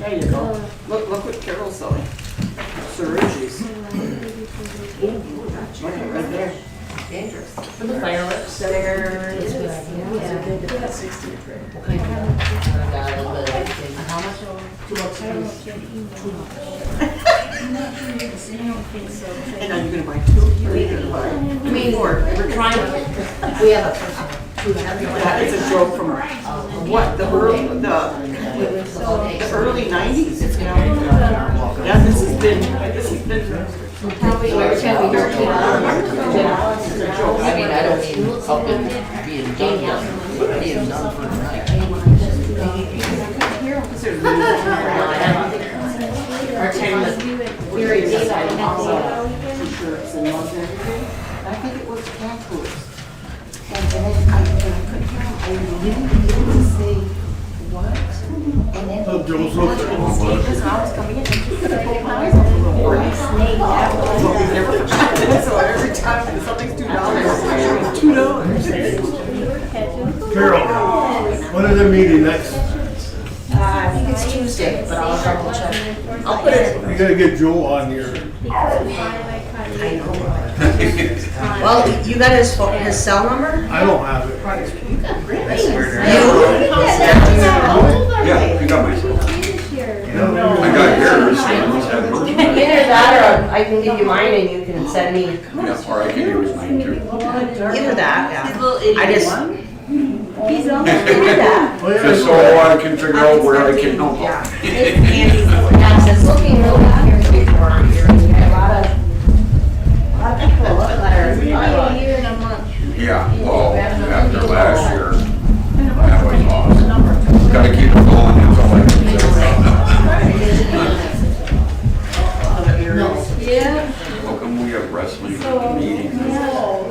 There you go. Look what Carol's selling. Cerrucci's. Right there. Dangerous. For the fireworks. There is. Yeah. Yeah. 60 a tray. How much? $2 And now you're gonna buy two? Or you're gonna buy? I mean, we're trying to, we have a person. That is a joke from what, the early 90s. It's gonna be. Yeah, this has been. Every time we hear $2. I mean, I don't mean something being done for the night. Our time was very decided also. T-shirts and mugs and everything. I think it was cat coolers. And then I couldn't hear him. I didn't be able to say what. And then he was coming in and he put both my eyes on the little board. So every time something's $2, it's $2. Carol, when is the meeting next? I think it's Tuesday, but I'll double check. I'll put it. You gotta get Joe on here. I know. Well, you got his cell number? I don't have it. Yeah, you got my cell. I got yours. Either that or I can give you mine and you can send me. Yeah, or I can use mine too. Either that, yeah. I just. He's on do that. Oh, yeah, Just so I can figure out where I can help out. Yeah, it's looking really good for here. We got a lot of people that are. a year and a month. Yeah, well, after last year, that was awesome. Gotta keep it going, that's all I can say. Yeah. How come we have wrestling meetings?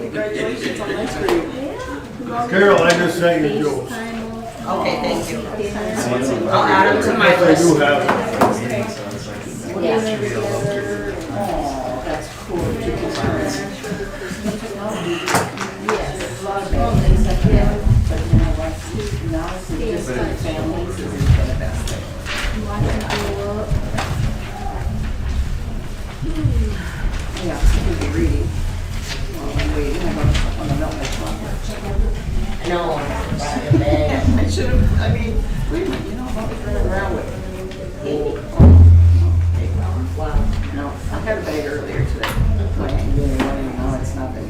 Congratulations on next week. Carol, I just sent you Joe's. Okay, thank you. I'll add them to my Yes, I do list. have it. Yeah. That's cool. Now it's just families is the best thing. Yeah, I could be reading. Well, I'm waiting. I'm on the milk next month. No, I should have, I mean, wait a minute, you know, I'm always running around with. wow. No, I had a bag earlier today. Like, no, it's not there.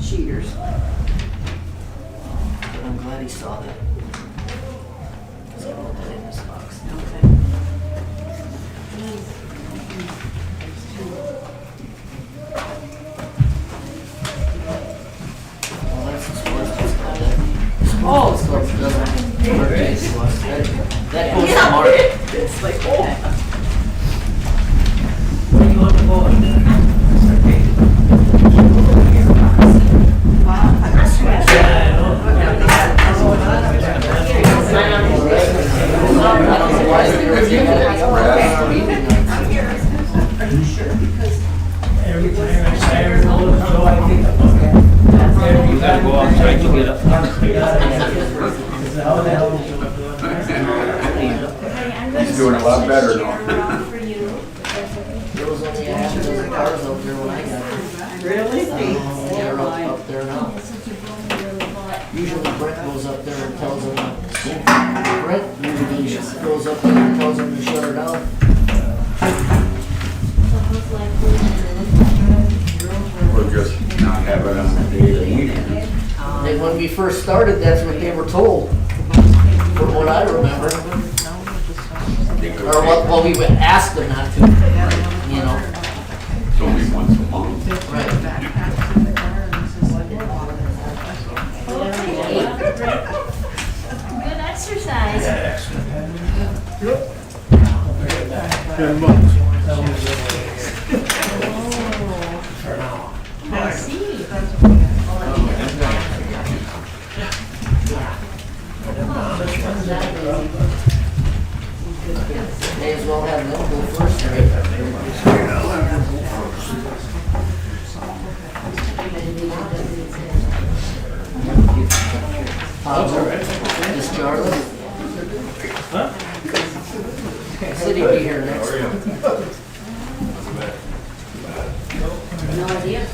Cheaters. I'm glad he saw that. Let's put that in this box. Well, that's the sports that's got that. Oh, sports doesn't. That goes to Mark. It's like, oh. What do you want to go on there? Every time I say a little show, I think about that. You gotta go outside to get up. How the hell is it doing? He's doing a lot better now. There was only a half a dozen cars out there when I got there. Really? Yeah, up there now. Usually Brent goes up there and tells them, Brent usually goes up there and tells them to shut her down. We're just not having them daily meetings. And when we first started, that's what they were told, from what I remember. Or what we would ask them not to, you know. It's only once a month. Right. Good exercise. 10 bucks. I see. May as well have them go first, right? Miss Jarvis? Huh? Said he'd be here next month. No idea.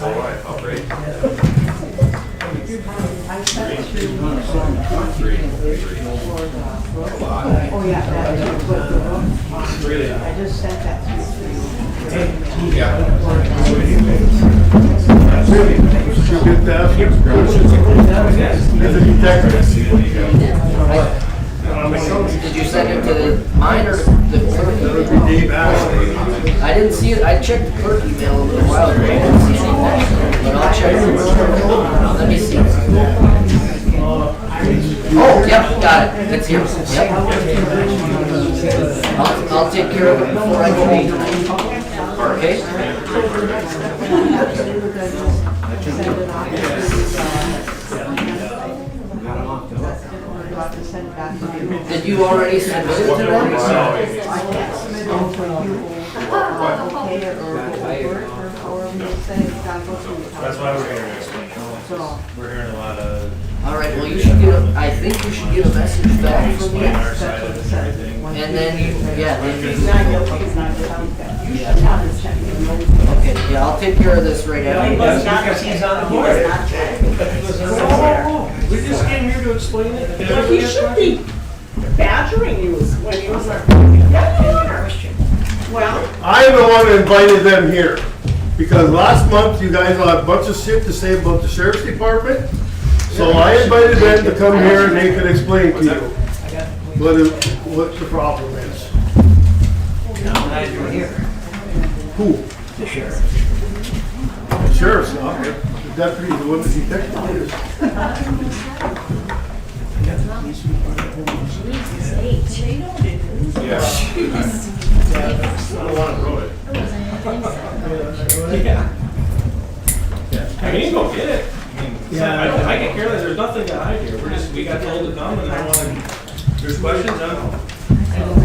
All right, I'll break. Oh, yeah, that is what the room, I just sent that to you. Yeah. Did you get that? As a detective. Did you send it to mine or the clerk? That would be Dave Ashley. I didn't see it. I checked the clerk email a little while ago. I didn't see anything. But I'll check it. Let me see. Oh, yep, got it. It's here. Yep. I'll take care of it before I go home tonight. Okay? Did you already submit it to them? I can't submit it for you, okay, or however you say, it's gotta go through the That's why we're here next week. So, We're hearing a lot of All right, well, you should get a, I think you should get a message back from me. explain our side of it and everything. And then, yeah, then he's not guilty, he's not guilty. You should have this check. okay, yeah, I'll take care of this right after. That's because he's on the board. We just came here to explain it. But he should be badgering you when he was like, well, I'm the one that invited them here. Because last month, you guys had a bunch of shit to say about the sheriff's department. So I invited them to come here and they could explain to you what the problem is. I'm glad you're here. Who? The sheriff. The sheriff's not. The deputy, the one that detective is. Yeah. I don't want to ruin it. Yeah. I mean, you can go get it. I mean, I can care less. There's nothing to hide here. We got told to come and I want to, there's questions,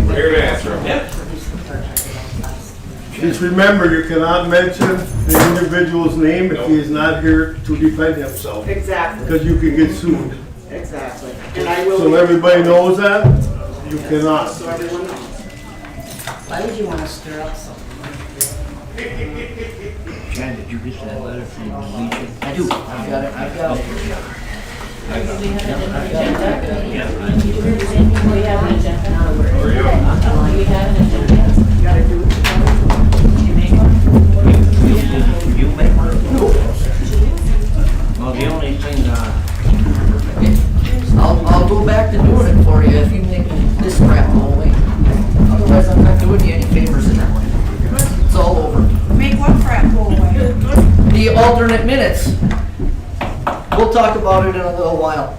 We're here to answer them. Yeah. Just remember, you cannot mention the individual's name if he is not here to defend himself. exactly, Because you can get sued. exactly. And I will. So everybody knows that? You cannot. So everyone knows. Why would you wanna stir up something? Jan, did you get that letter from the Legion? I do, I've got it, I've got it. We have an agenda. Where are you? We have an agenda. You gotta do it. Did you make one? You make one? Well, the only thing, I'll go back to doing it for you if you make this crap go away. Otherwise, I'm not doing you any favors in that one. It's all over. Make one crap go away. The alternate minutes. We'll talk about it in a little while.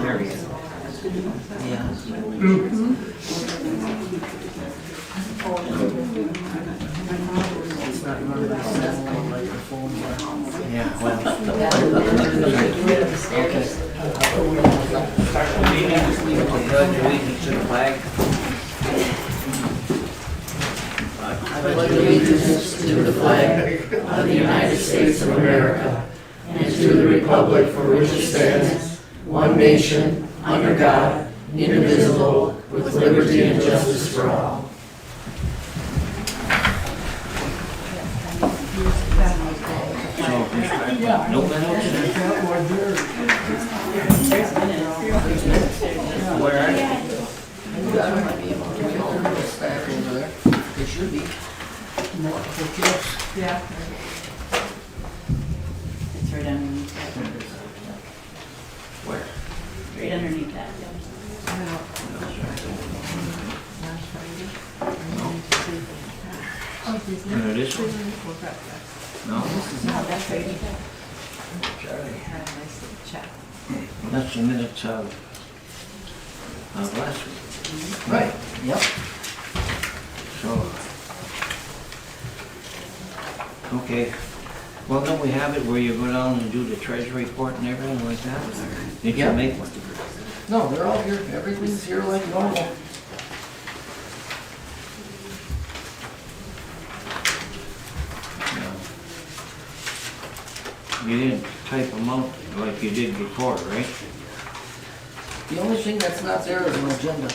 there he is. Yeah, well. Okay. Start the meeting, just leave it to pledge allegiance to the flag. I pledge allegiance to the flag of the United States of America and to the republic for which it stands, one nation, under God, indivisible, with liberty and justice for all. No minutes? There's minutes. Where are you? You got them, might be able to get all the stack over there. It should be. Multiple chips. Yeah. It's right underneath that. Where? Right underneath that. This one? No, this is No, not. that's right. That's the minutes of last week. Right, yep. So, okay. Well, don't we have it where you go down and do the treasury report and everything like that? Did you make one? No, they're all here. Everything's here like normal. You didn't type them out like you did before, right? The only thing that's not there is an agenda.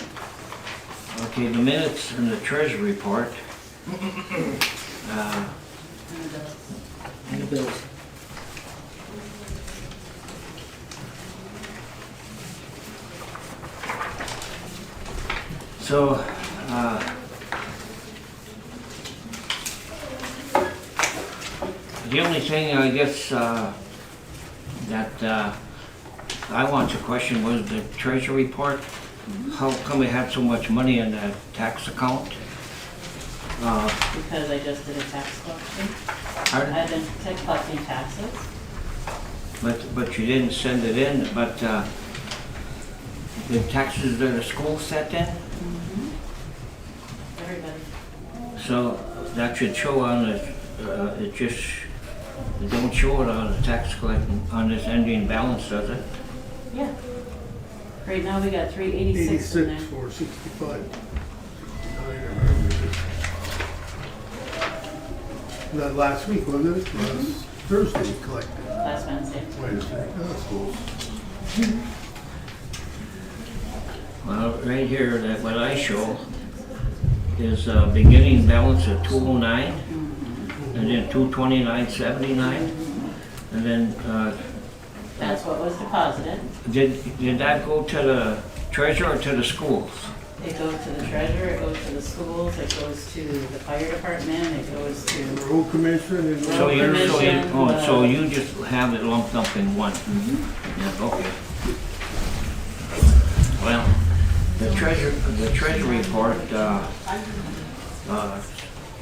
Okay, the minutes and the treasury report. And the bills. So, the only thing I guess that I want to question was the treasury report. How come we had so much money in that tax account? Because I just did a tax collection. Pardon? I've been collecting taxes. But you didn't send it in, but the taxes that the school sent in? Everybody. So that should show on the, it don't show it on the tax collecting, on this ending balance, does it? Yeah. Right now, we got 386 in there. 86, 465. Not last week, wasn't it? Last Thursday we collected. Last Wednesday. Wednesday. That's cool. Well, right here, that what I show is beginning balance of 209, and then 229.79, and then That's what was deposited. did that go to the treasurer or to the schools? It goes to the treasurer, it goes to the schools, it goes to the fire department, it goes to, Road commission and. So you, Commission, so you just have it lumped up in one? Yeah, okay. Well, the treasury report,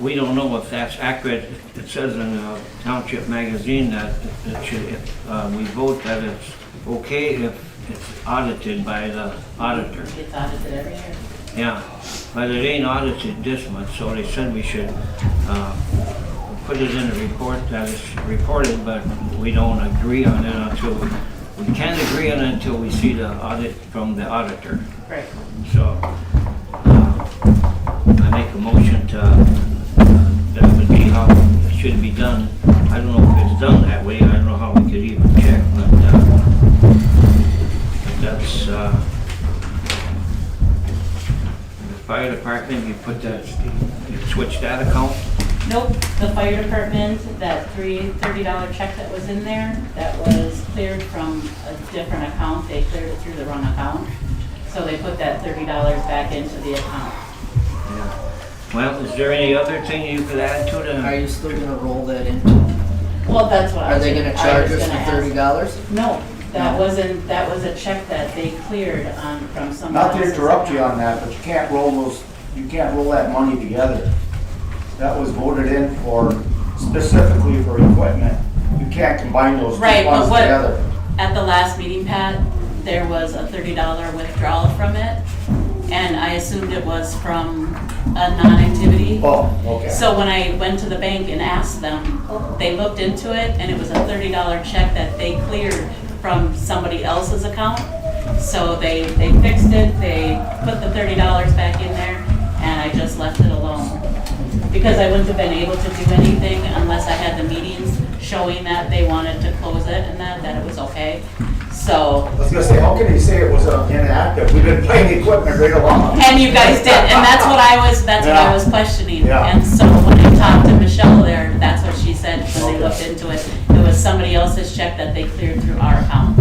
we don't know if that's accurate. It says in the Township magazine that it should, we vote that it's okay if it's audited by the auditor. it's audited every year. Yeah, but it ain't audited this month, so they said we should put it in the report that it's reported, but we don't agree on it until, we can't agree on it until we see the audit from the auditor. Right. So, I make a motion to, that would be how it should be done. I don't know if it's done that way, I don't know how we could even check, but that's, the fire department, you put that, you switch that account? Nope, the fire department, that $30 check that was in there, that was cleared from a different account. They cleared it through the wrong account. So they put that $30 back into the account. Yeah. Well, is there any other thing you could add to the? Are you still gonna roll that into? Well, that's what I Are was. they gonna I charge was us gonna for ask. $30? No, that wasn't, that was a check that they cleared on, from someone Not to else's interrupt you account. on that, but you can't roll that money together. That was voted in for, specifically for equipment. You can't combine those two Right, but funds what- together. At the last meeting, Pat, there was a $30 withdrawal from it, and I assumed it was from a non-activity. Oh, okay. So when I went to the bank and asked them, they looked into it, and it was a $30 check that they cleared from somebody else's account. So they fixed it, they put the $30 back in there, and I just left it alone. Because I wouldn't have been able to do anything unless I had the meetings showing that they wanted to close it and that it was okay. So, I was gonna say, how can you say it was inactive? We've been playing equipment right along. and you guys did, and that's what I was questioning. Yeah. And so when I talked to Michelle there, that's what she said when they looked into it. It was somebody else's check that they cleared through our account.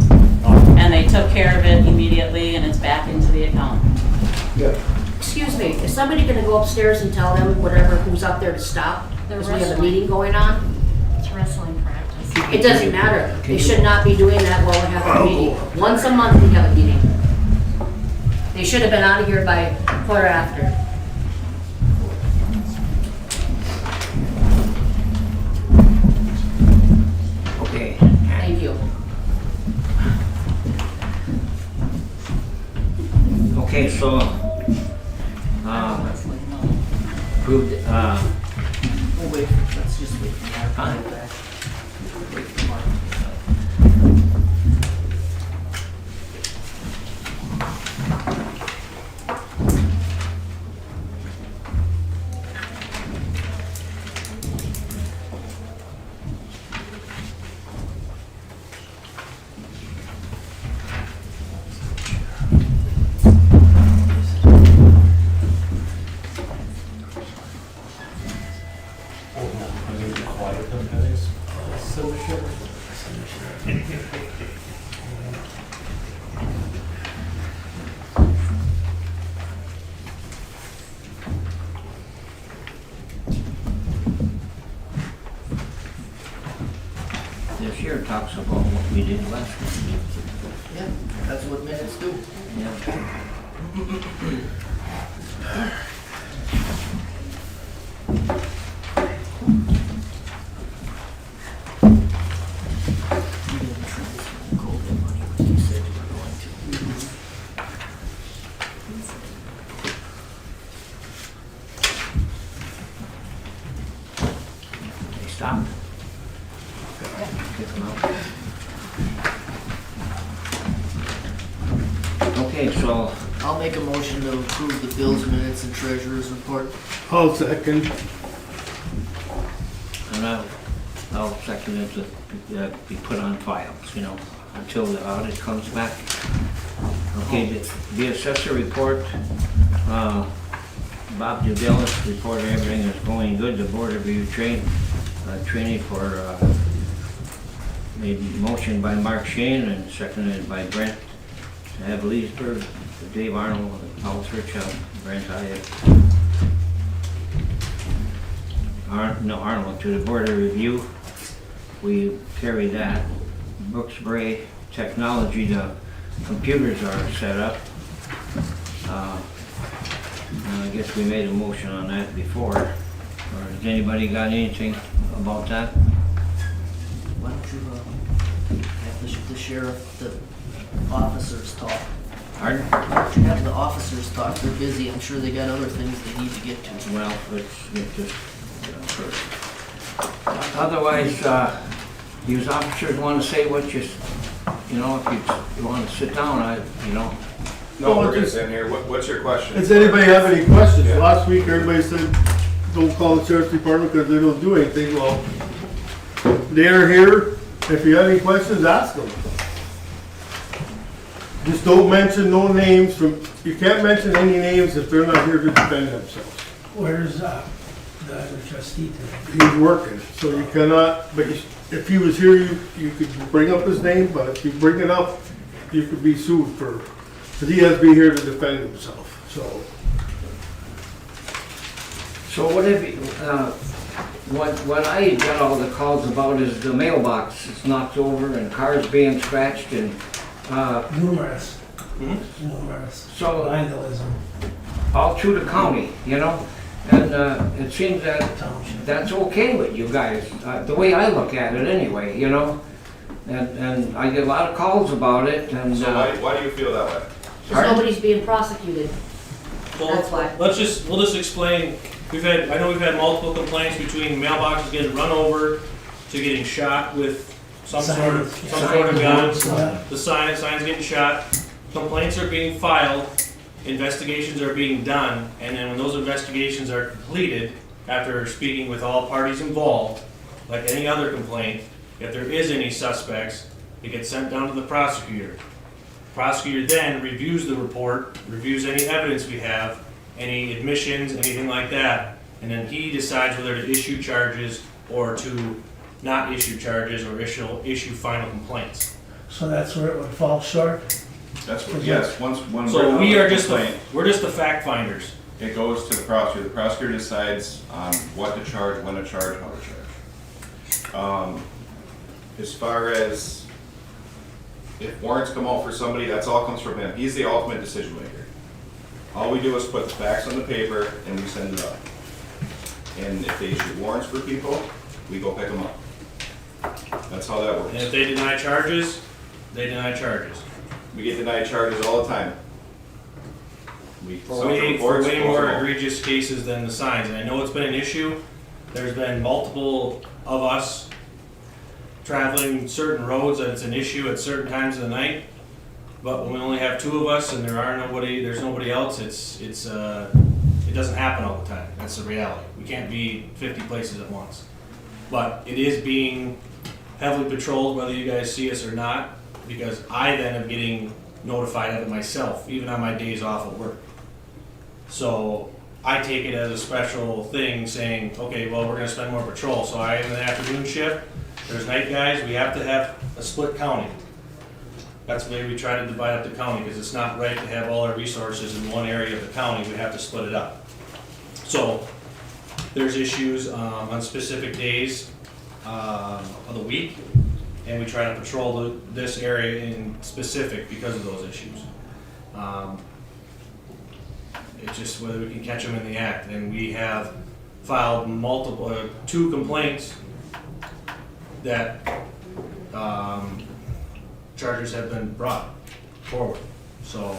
And they took care of it immediately and it's back into the account. Excuse me, is somebody gonna go upstairs and tell them whatever, who's up there to stop? Because we have a meeting going on? It's wrestling practice. It doesn't matter. They should not be doing that while we have a meeting. Once a month we have a meeting. They should have been out of here by quarter after. Okay. Thank you. Okay, so, approved, Oh, wait, let's just wait for Mark to Fine. get back. Wait for Mark. this here talks about what we did last week. Yeah, that's what minutes do. Yeah. They stopped. Kick them out. Okay, so, I'll make a motion to approve the bills, minutes, and treasurer's report. I'll second. and I'll second it to be put on files, you know, until the audit comes back. Okay, the assessor report, Bob DeVillis reported everything is going good. The board review training for, made motion by Mark Shane and seconded by Brent to have Leesburg, Dave Arnold, Paul Churchill, Brent Hyatt. Arnold to the board of review. We carry that. Brooks Bray Technology, the computers are set up. I guess we made a motion on that before. Or has anybody got anything about that? Why don't you have the sheriff, the officers talk? Pardon? Why don't you have the officers talk? They're busy. I'm sure they got other things they need to get to. Well, let's get this first. Otherwise, these officers want to say what you know, if you want to sit down, No, we're just in here. What's your question? Does anybody have any questions? Yeah. Last week, everybody said, don't call the sheriff's department because they don't do anything. Well, they're here. If you have any questions, ask them. Just don't mention no names you can't mention any names if they're not here to defend themselves. Where's the other trustee today? He's working, so you cannot, but if he was here, you could bring up his name, but if you bring it up, you could be sued because he has to be here to defend himself, so. So what have you, what I get all the calls about is the mailbox is knocked over and cars being scratched and, Numerous. Hmm? Numerous. So- Vandalism. all through the county, you know? And it seems that Township. that's okay with you guys, the way I look at it anyway, you know? And I get a lot of calls about it and, So why do you feel that way? Because nobody's being prosecuted. Well, That's why. we'll just explain, I know we've had multiple complaints between mailboxes getting run over to getting shot with some sort of gun. Yeah. The signs getting shot, complaints are being filed, investigations are being done, and then when those investigations are completed, after speaking with all parties involved, like any other complaint, if there is any suspects, It gets sent down to the prosecutor. Prosecutor then reviews the report, reviews any evidence we have, any admissions, anything like that, and then he decides whether to issue charges or to not issue charges or issue final complaints. So that's where it would fall short? That's what, yes, when So we're we done are with the just complaint, we're just the fact finders. it goes to the prosecutor. The prosecutor decides on what to charge, when to charge, how to charge. As far as if warrants come out for somebody, that's all comes from him. He's the ultimate decision maker. All we do is put the facts on the paper and we send it up. And if they issue warrants for people, we go pick them up. That's how that works. And if they deny charges, they deny charges. We get denied charges all the time. We For some way reports, more most of them. egregious cases than the signs. And I know it's been an issue. There's been multiple of us traveling certain roads that it's an issue at certain times of the night. But when we only have two of us and there's nobody else, it doesn't happen all the time. That's the reality. We can't be 50 places at once. But it is being heavily patrolled, whether you guys see us or not, because I then am getting notified of it myself, even on my days off at work. So I take it as a special thing saying, okay, well, we're gonna spend more patrol. So I am in the afternoon shift, there's night guys, we have to have a split county. That's the way we try to divide up the county, because it's not right to have all our resources in one area of the county, we have to split it up. So there's issues on specific days of the week, and we try to patrol this area in specific because of those issues. It's just whether we can catch them in the act, and we have filed two complaints that charges have been brought forward. So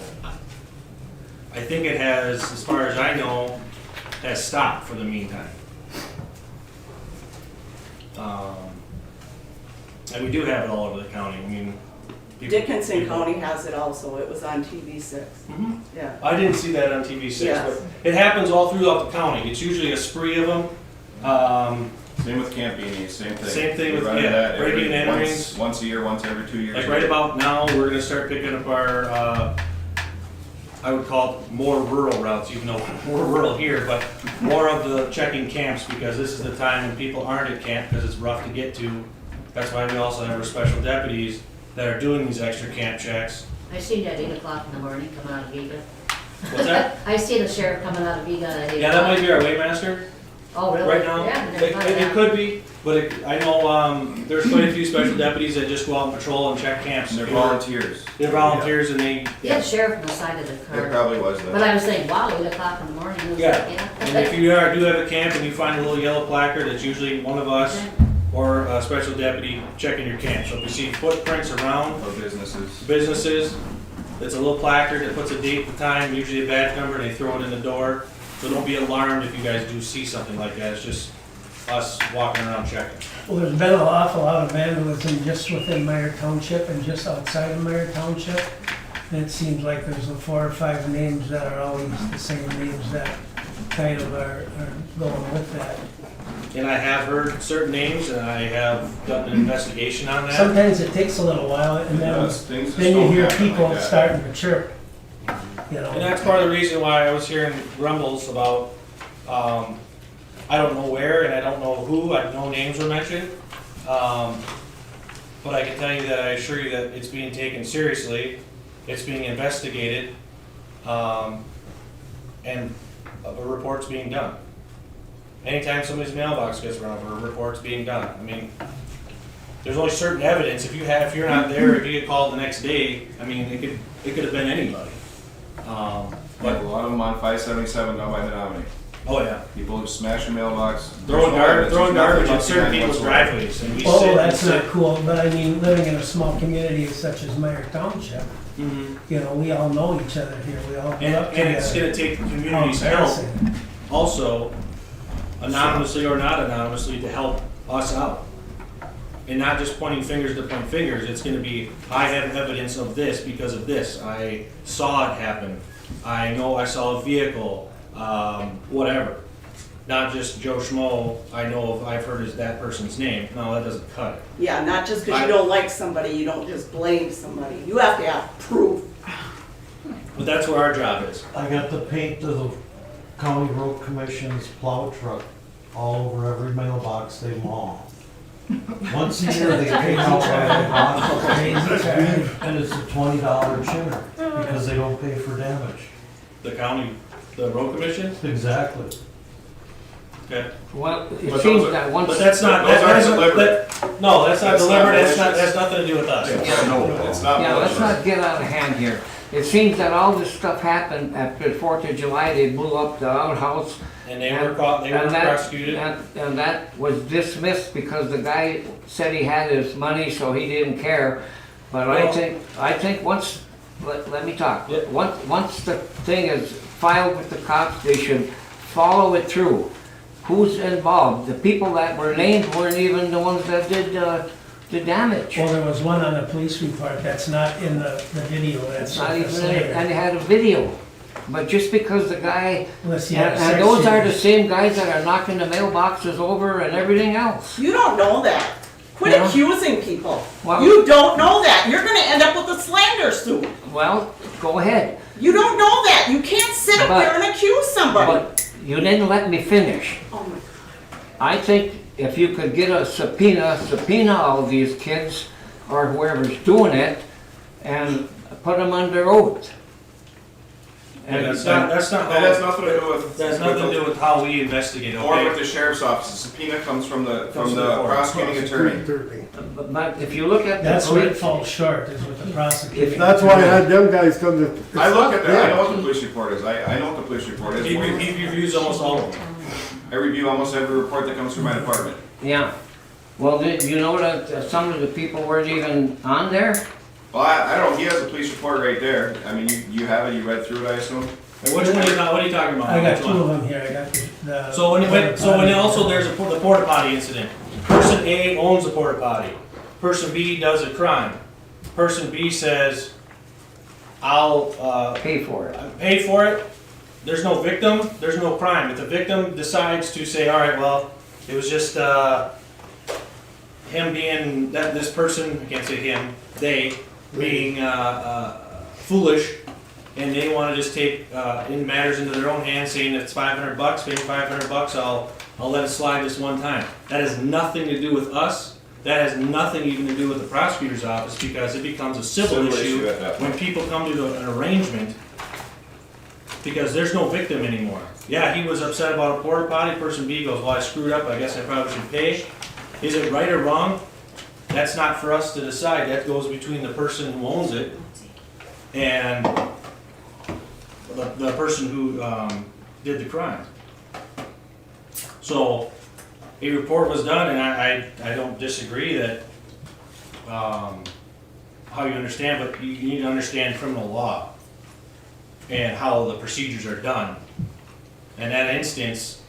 I think it has, as far as I know, has stopped for the meantime. And we do have it all over the county. I mean, Dickinson County has it also, it was on TV6. Mhm. Yeah. I didn't see that on TV6, Yes. but it happens all throughout the county. It's usually a spree of them. Same with Camp Beanies, same thing. Same thing We with, run yeah, that every- breaking and enterings. Once a year, once every 2 years. Like right about now, we're gonna start picking up our, I would call it more rural routes, even though we're rural here, but more of the checking camps, because this is the time when people aren't at camp, because it's rough to get to. That's why we also have our special deputies that are doing these extra camp checks. I seen that 8 o'clock in the morning coming out of Vega. What's that? I see the sheriff coming out of Vega at 8 Yeah, that might be our waymaster Oh, really? right now. Yeah, It could be, but I know, there's quite a few special deputies that just go out and patrol and check camps. And they're volunteers. They're volunteers and they, He had sheriff on the side of the There car. probably was But that. I was thinking, wow, 8 o'clock in the morning. It was Yeah. like, and if you do have a camp and you find a little yellow placard, it's usually one of us or a special deputy checking your camp. So if you see footprints around Or businesses, it's a little placard that puts a date and time, usually a badge number, and they throw it in the door. So don't be alarmed if you guys do see something like that. It's just us walking around checking. Well, there's been an awful lot of vandalism just within Meyer Township and just outside of Meyer Township. And it seems like there's 4 or 5 names that are always the same names that kind of are going with that. And I have heard certain names, and I have done an investigation on that. Sometimes it takes a little while, and then you hear people starting to chirp, you know. And that's part of the reason why I was hearing grumbles about, I don't know where and I don't know who, no names were mentioned. But I can tell you that I assure you that it's being taken seriously, it's being investigated, and a report's being done. Anytime somebody's mailbox gets run over, a report's being done. I mean, there's only certain evidence. If you're not there, if you get called the next day, I mean, it could have been anybody. But a lot of them on 577 down by Menominee. Oh yeah. People who smash a mailbox. Throwing There's garbage in nothing certain left people's behind driveways, and we sit Oh, and that's sit. not cool, but I mean, living in a small community such as Meyer Township, Mhm. you know, we all know each other here, we all And, grew up and it's together. gonna take the How community's help, embarrassing. also, anonymously or not anonymously, to help us out. And not just pointing fingers to point fingers, it's gonna be, I have evidence of this because of this, I saw it happen, I know I saw a vehicle, whatever. not just Joe Schmo, I know of, I've heard that person's name. No, that doesn't cut it. Yeah, not just because you don't like somebody, you don't just blame somebody. You have to have proof. But that's where our job is. I got the paint of the county road commission's plow truck all over every mailbox they mow. Once a year, they paint out every box, and it's a $20 chinner, because they don't pay for damage. The county, the road commission? Exactly. Okay. Well, it But seems those are- that once. But that's not, Those aren't that's delivered. no, that's not That's not delivered, that's malicious. nothing to do with us. It's not Yeah, let's malicious. not get out of hand here. It seems that all this stuff happened after the 4th of July, they blew up the outhouse. And they were caught, they were and that- prosecuted. And that was dismissed because the guy said he had his money, so he didn't care. But Well- I think once, let me talk. Yeah. Once the thing is filed with the cops, they should follow it through. Who's involved? The people that were named weren't even the ones that did the damage. Well, there was one on the police report that's not in the video, that's It's not even, the in it, and they had a video. But just because the guy, Unless and you have and those are the sex same guys that are knocking the mailboxes over and everything else. You don't know that. Quit Yeah. accusing people. Well- You don't know that. You're gonna end up with a slander suit. Well, go ahead. You don't know that. You can't sit up But- there and accuse somebody. But you didn't let me finish. Oh my. I think if you could get a subpoena all these kids or whoever's doing it and put them under oath. And that's not That has nothing to do with. That's nothing to do with how we investigate, Or with okay? the sheriff's office. The subpoena comes from the Comes from the court. prosecuting attorney. But if you look at the That's where it police, falls short, is with the prosecuting. That's why I had them guys come to. I look at that, I know Yeah. what the police report is. I know what the police report is. He reviews almost all of them. I review almost every report that comes through my department. yeah. Well, did you know that some of the people weren't even on there? Well, I don't know, he has a police report right there. I mean, you have it, you read through it, I assume? And which one are you, what are you talking about? I got Which two one? of them here, I got the. So when also there's the porta potty incident. Person A owns a porta potty. Person B does a crime. Person B says, I'll Pay for it. pay for it. There's no victim, there's no crime. If the victim decides to say, all right, well, it was just him being, this person, I can't say him, they being foolish, and they want to just take in matters into their own hands, saying if it's $500, pay me $500, I'll let it slide this one time. That has nothing to do with us. That has nothing even to do with the prosecutor's office, because it becomes a civil issue at that when point. people come to an arrangement, because there's no victim anymore. Yeah, he was upset about a porta potty. Person B goes, well, I screwed up, I guess I probably should pay. Is it right or wrong? That's not for us to decide. That goes between the person who owns it and the person who did the crime. So a report was done, and I don't disagree that how you understand, but you need to understand criminal law and how the procedures are done. In that instance,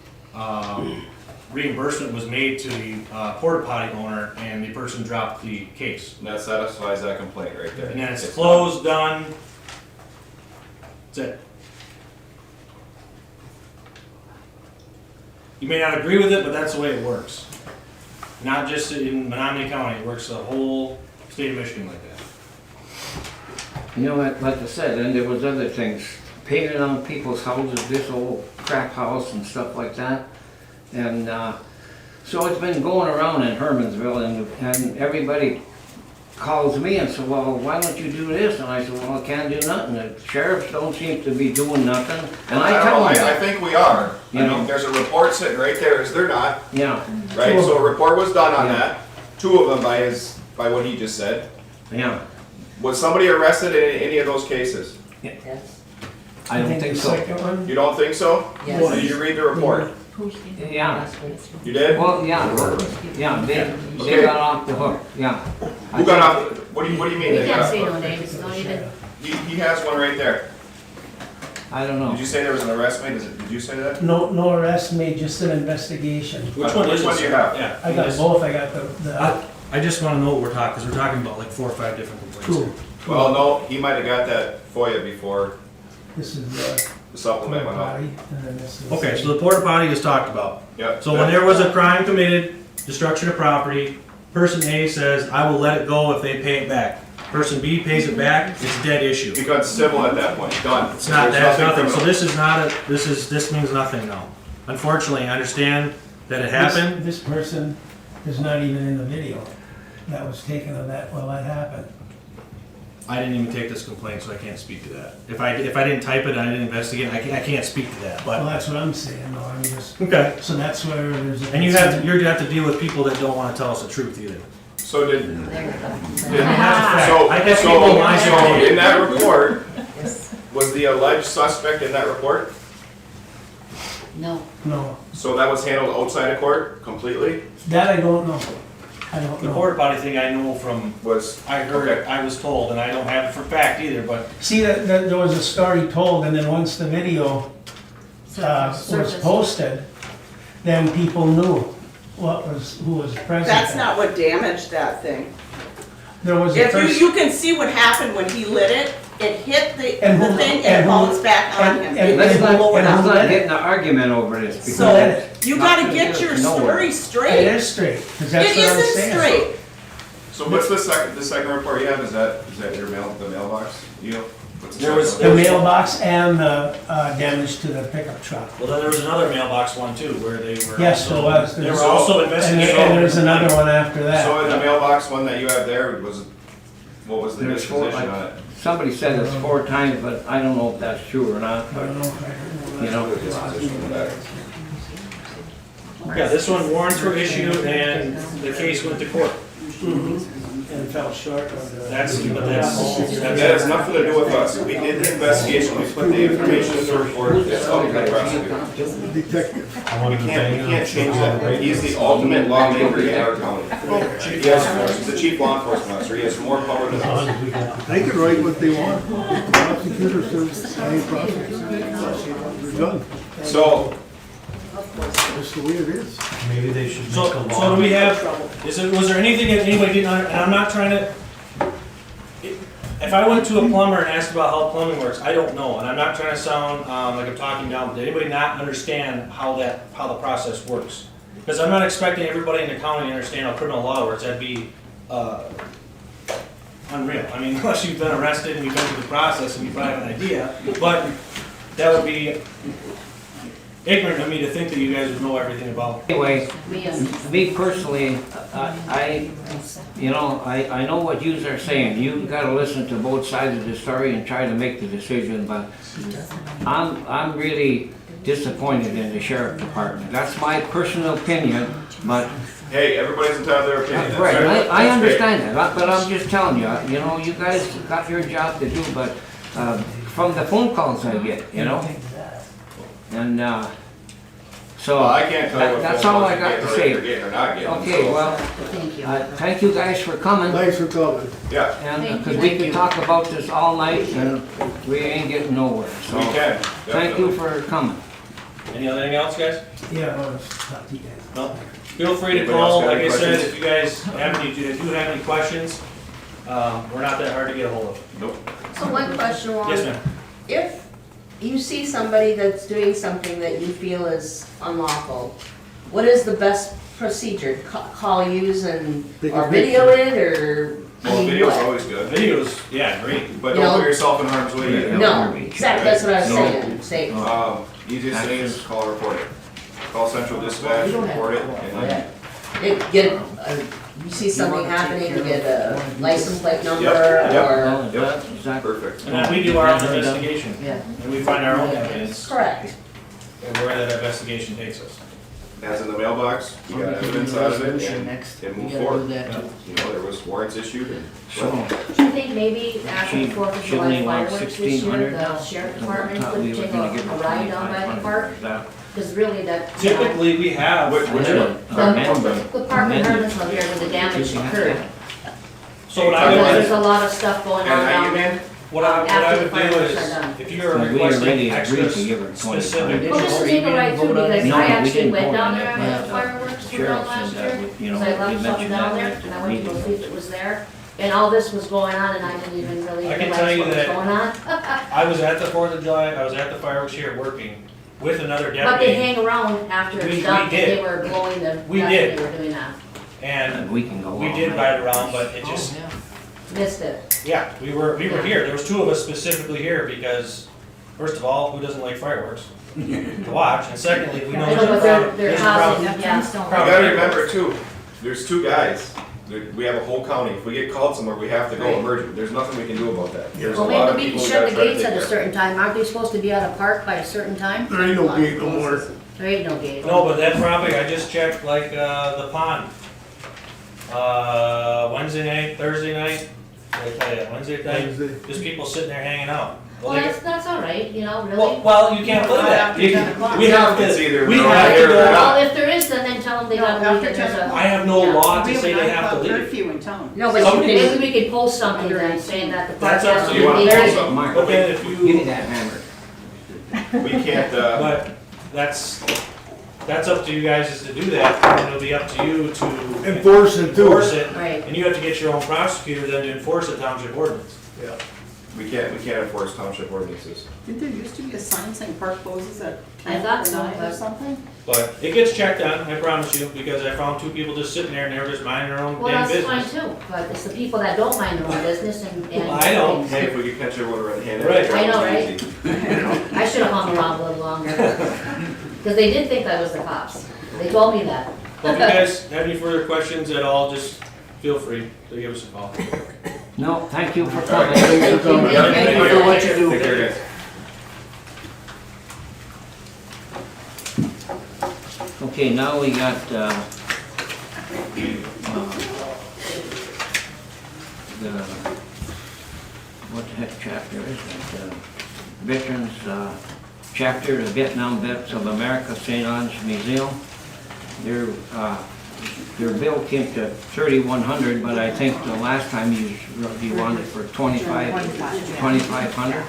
reimbursement was made to the porta potty owner, and the person dropped the case. And that satisfies that complaint right there. And then it's closed, done. That's it. You may not agree with it, but that's the way it works. Not just in Menominee County, it works the whole state of Michigan like that. You know, like I said, and there was other things, painted on people's houses, this old crap house and stuff like that. And so it's been going around in Hermansville, and everybody calls me and says, well, why don't you do this? And I said, well, I can't do nothing. The sheriffs don't seem to be doing nothing. And I tell them I that. think we are. You I know. mean, there's a report sitting right there, is there not? Yeah, Right, so a report was done on Yeah. that. 2 of them by what he just said. yeah. Was somebody arrested in any of those cases? Yes. I don't think the so. second one, You don't think so? Yes. Did you read the report? Yeah. You did? Well, yeah, they Okay. got off the hook, yeah. Who got off? What do you mean? We they got can't off say the no hook? names, don't even. He has one right there. I don't know. Did you say there was an arrest made? Did you say that? no arrest made, just an investigation. Which one is Which one this? do you have? Yeah. I got both, I got the I just want to know what we're talking, because we're talking about like 4 or 5 different complaints. two. Well, no, he might have got that FOIA before This is the The supplement went up. body, and then this is. Okay, so the porta potty is talked about. Yep. So when there was a crime committed, destruction of property, person A says, I will let it go if they pay it back. Person B pays it back, it's a dead issue. Becomes civil at that point, done. It's not, There's that's nothing, so criminal. this is not a, this means nothing now. Unfortunately, I understand that it happened. This person is not even in the video that was taken of that, well, that happened. I didn't even take this complaint, so I can't speak to that. If I didn't type it, I didn't investigate, I can't speak to that, Well, but, that's what I'm saying, though, I'm just, okay. so that's where there's. And you have to deal with people that don't wanna tell us the truth either. So did, I mean, that's a fact. I have people on my so side. in that report, was the alleged suspect in that report? No. No, So that was handled outside of court completely? that I don't know. I don't The know. porta potty thing I know from, Was, I heard, Okay. I was told, and I don't have it for fact either, but See, that there was a story told, and then once the video was Surface. posted, then people knew who was present. That's not what damaged that thing. There was a If first. you can see what happened when he lit it, it hit the And who- thing and and it who- bounced back on him. and- It Let's didn't blow it and up. who not let it? get in an argument over this, because So, that's you not gotta gonna get your us nowhere. story It straight. is straight, because It that's what I'm isn't saying. straight. so what's the second report you have? Is that your the mailbox deal? What's the There was- second The report? mailbox and the damage to the pickup truck. well, then there was another mailbox one too, where they were. Yes, also- there was. They were So- also And investigating. there's another one after that. So in the mailbox one that you have there, what was the There's four, disposition on it? somebody said it's 4 times, but I don't know if that's true or not, I but, don't know if I- you know. The disposition of that. Yeah, this one, warrants were issued and the case went to court. And fell short of the. But That has nothing to do with us. We did the investigation, we put the information in the report, it's up to the prosecutor. Detective. I We wanted to can't bang change on that. He's the ultimate lawmaker in our county. He's the chief law enforcement officer, he has more power than us. They can write what they want. The prosecutor says, I ain't prosecuting. We're done. So, That's the way it is. Maybe they should make a So law. do we have, was there anything that anybody didn't, and I'm not trying to, if I went to a plumber and asked about how plumbing works, I don't know, and I'm not trying to sound, like I'm talking down, did anybody not understand how the process works? Because I'm not expecting everybody in the county to understand how criminal law works, that'd be, unreal. I mean, unless you've been arrested and you've been through the process and you probably have an idea, but that would be ignorant of me to think that you guys would know everything about. Anyway, Me, me personally, I know what yous are saying. You gotta listen to both sides of the story and try to make the decision, but I'm really disappointed in the sheriff department. That's my personal opinion, but, hey, everybody's entitled to their opinion. That's right, I That's great. understand that, but I'm just telling you, you guys got your job to do, but, from the phone calls I get, and, so. Well, I can't tell you what That's phone all calls I you're got getting to or say. if you're getting or not getting. Okay, so, well, thank you. thank you guys for coming. Thanks for coming. Yeah, And, because we could talk about this all night and we ain't getting nowhere, so. we can. Thank you for coming. Anything else, guys? Yeah, well, it's not you guys. No. Feel free to Anybody call, else got like I any said, questions? if you guys do have any questions, we're not that hard to get a hold of. Nope. So one question, Juan. Yes, ma'am. If you see somebody that's doing something that you feel is unlawful, what is the best procedure? Call yous and, Take a or video picture. it, or, I Well, mean, video's what? always good, Videos, yeah, great. but You don't know- put yourself in harm's way either. No, exactly, that's what I was No. saying, say, Easiest thing is call or report it. Call central dispatch, You don't have report it, to. and then, you see something happening, you get a license plate number, Yep, yep. or, That's exactly. perfect. And then we do our own investigation, yeah, and we find our own evidence, correct. and where that investigation takes us. As in the mailbox, you got evidence out of it, and Next, and we move gotta forward. do that too. There was warrants issued and. So, Do you think maybe after the She- 4th of she July only wants fireworks this year, 1,600. the sheriff I department thought we could were take gonna give her a ride down by the 2,500 park? for that. Because really that, Typically, we have, What- What's what- it? Our member. the park in Hermansville here where the damage occurred. so what I Because would, there's a lot of stuff going And on how you down there. man? what I After the would do fireworks is, are done. if you're But we requesting already extra agreed to give her specific. 25. Well, this is even right too, because No, I we actually didn't went vote down on there it. when the fireworks were Sheriff done last said that year. would, you know, So I we left something mentioned down that there, at and I the went to go meeting. see if it was there. And all this was going on and I didn't even really I can realize tell you what was that- going on. I was at the 4th of July, I was at the fireworks here working with another But they deputy. hang around after We it's done, and did. they were blowing the, We that's did. when they were doing that. And We can go we all did night. ride around, but it just, Oh, yeah. Missed it. yeah, we were here. There was 2 of us specifically here because, first of all, who doesn't like fireworks to watch? And secondly, we know I know, there's a but crowd. they're There's a crowd. causing, yeah. You gotta remember too, there's 2 guys. We have a whole county. If we get called somewhere, we have to go emergent. There's nothing we can do about that. There's a Well, lot of maybe we people can we shut gotta the try to gates take at a care of. certain time. Aren't they supposed to be at a park by a certain time? There ain't no gate no more. There ain't no gate. No, but that property, I just checked like, the pond. Wednesday night, Thursday night, I tell you, Wednesday night, Wednesday. just people sitting there hanging out. Well, that's all right, you know, Well, really. well, you can't play that. after You- 10 o'clock. We have to, It's either we no have to here or go. not. Well, if there is, then tell them they No, gotta leave. after and there's 10 a- o'clock. I have no Yeah. law to We have say a they 9 have to o'clock leave. curfew in town. No, but Somebody- maybe we could post something then saying that the park That's up has to to you. be You wanna gated. post something? Mark, But then if give me you, that hammer. We can't, but that's up to you guys is to do that, and it'll be up to you to Enforce it too. enforce it. Right. And you have to get your own prosecutor then to enforce the township ordinance. Yeah. we can't enforce township ordinances. Didn't there used to be a sign saying park closes at I 10 thought or so, 9 or but- something? But it gets checked on, I promise you, because I found 2 people just sitting there and they were just minding their own Well, damn that's fine business. too, but it's the people that don't mind their own business and. I know. Hey, if we could catch everyone red-handed. Right. I know, it's right? easy. I should have hung around a little longer. Because they did think I was the cops. They told me that. Well, if you guys have any further questions at all, just feel free to give us a call. No, thank you for All right. coming. Thanks for coming. Yeah, Thank thank you for what you do. Take care, guys. Okay, now we got, the, what the heck chapter is that? Veterans, chapter, the Vietnam Vets of America, St. Anne's Museum. Their bill came to 3,100, but I think the last time you wanted for 2,500.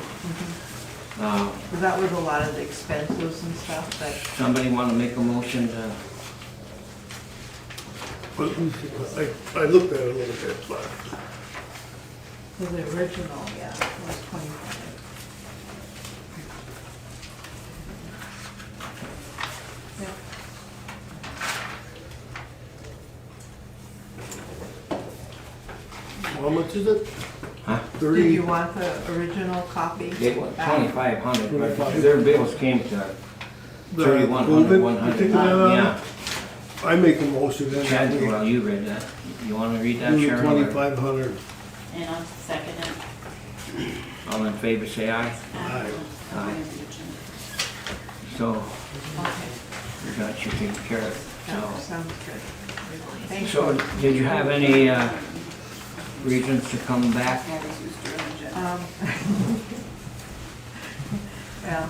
That was a lot of the expenses and stuff, but Somebody want to make a motion to, I looked at it a little bit, but for the original, yeah, it was 25. how much is it? huh? Did 30? you want the original copy? It was back? 2,500, but their bills came to The 3,100, COVID, 100. you taking that out? Yeah, I make a motion then. Chad, that we well, you read that. You want to read that, do Sharon? or- 2,500. And I'll second it. All in favor, say aye. Aye. Aye. So, Okay, we got you taken care of. that So, sounds good. Thank so you. did you have any reasons to come back? Um, Well,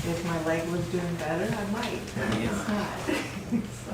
if my leg was doing better, I might, but Yeah. it's not. So,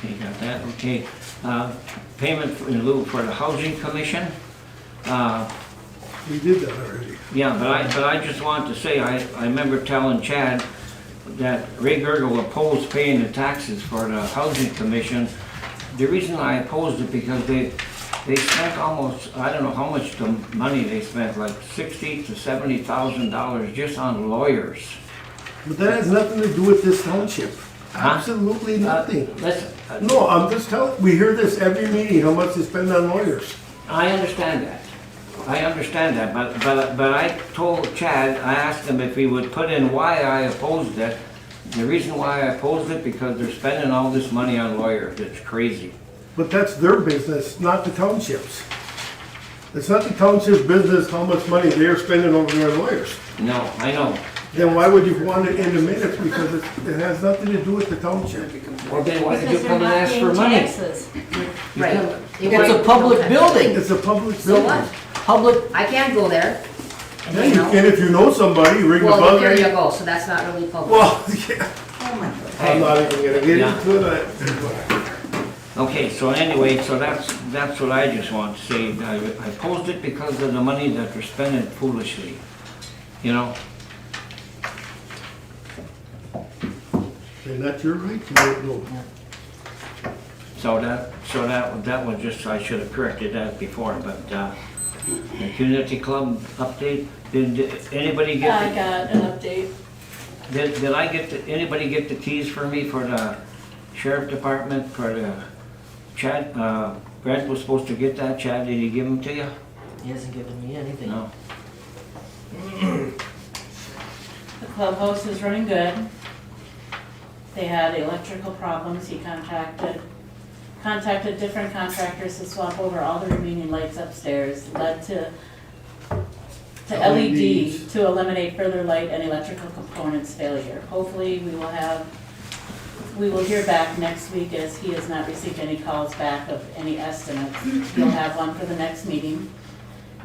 Okay, got that, okay. Payment in lieu for the Housing Commission. We did that already. Yeah, but I just wanted to say, I remember telling Chad that Ray Gergel opposed paying the taxes for the Housing Commission. The reason I opposed it because they spent almost, I don't know how much the money they spent, like $60,000 to $70,000 just on lawyers. But that has nothing to do with this township. Huh? Absolutely nothing. Listen, No, I'm just telling, we hear this every meeting, how much they spend on lawyers. I understand that. I understand that, but I told Chad, I asked him if he would put in why I opposed it. The reason why I opposed it, because they're spending all this money on lawyers. It's crazy. But that's their business, not the township's. It's not the township's business how much money they're spending over their lawyers. No, I know. Then why would you want it in the minutes? Because it has nothing to do with the township. Well, then why did you Because they're come and not ask for paying money? taxes. Right. It's a public building. It's a public So building. what? Public, I can't go there. And Yeah, hang you out. can if you know somebody, ring the Well, buzzer. there you go, so that's not really public. Well, yeah, Oh, my God. I'm not even gonna get Yeah. into it. Okay, so anyway, so that's what I just want to say. I posed it because of the money that they're spending foolishly, you know? And that's your right, you don't know. So that was just, I should have corrected that before, but, the community club update, did anybody get? I got an update. Did I get, anybody get the keys for me for the sheriff department, for the Chad? Brett was supposed to get that, Chad, did he give them to you? he hasn't given me anything. No. The clubhouse is running good. They had electrical problems. He contacted different contractors to swap over all the remaining lights upstairs, led to LED LEDs. to eliminate further light and electrical components failure. Hopefully, we will hear back next week, as he has not received any calls back of any estimates. He'll have one for the next meeting.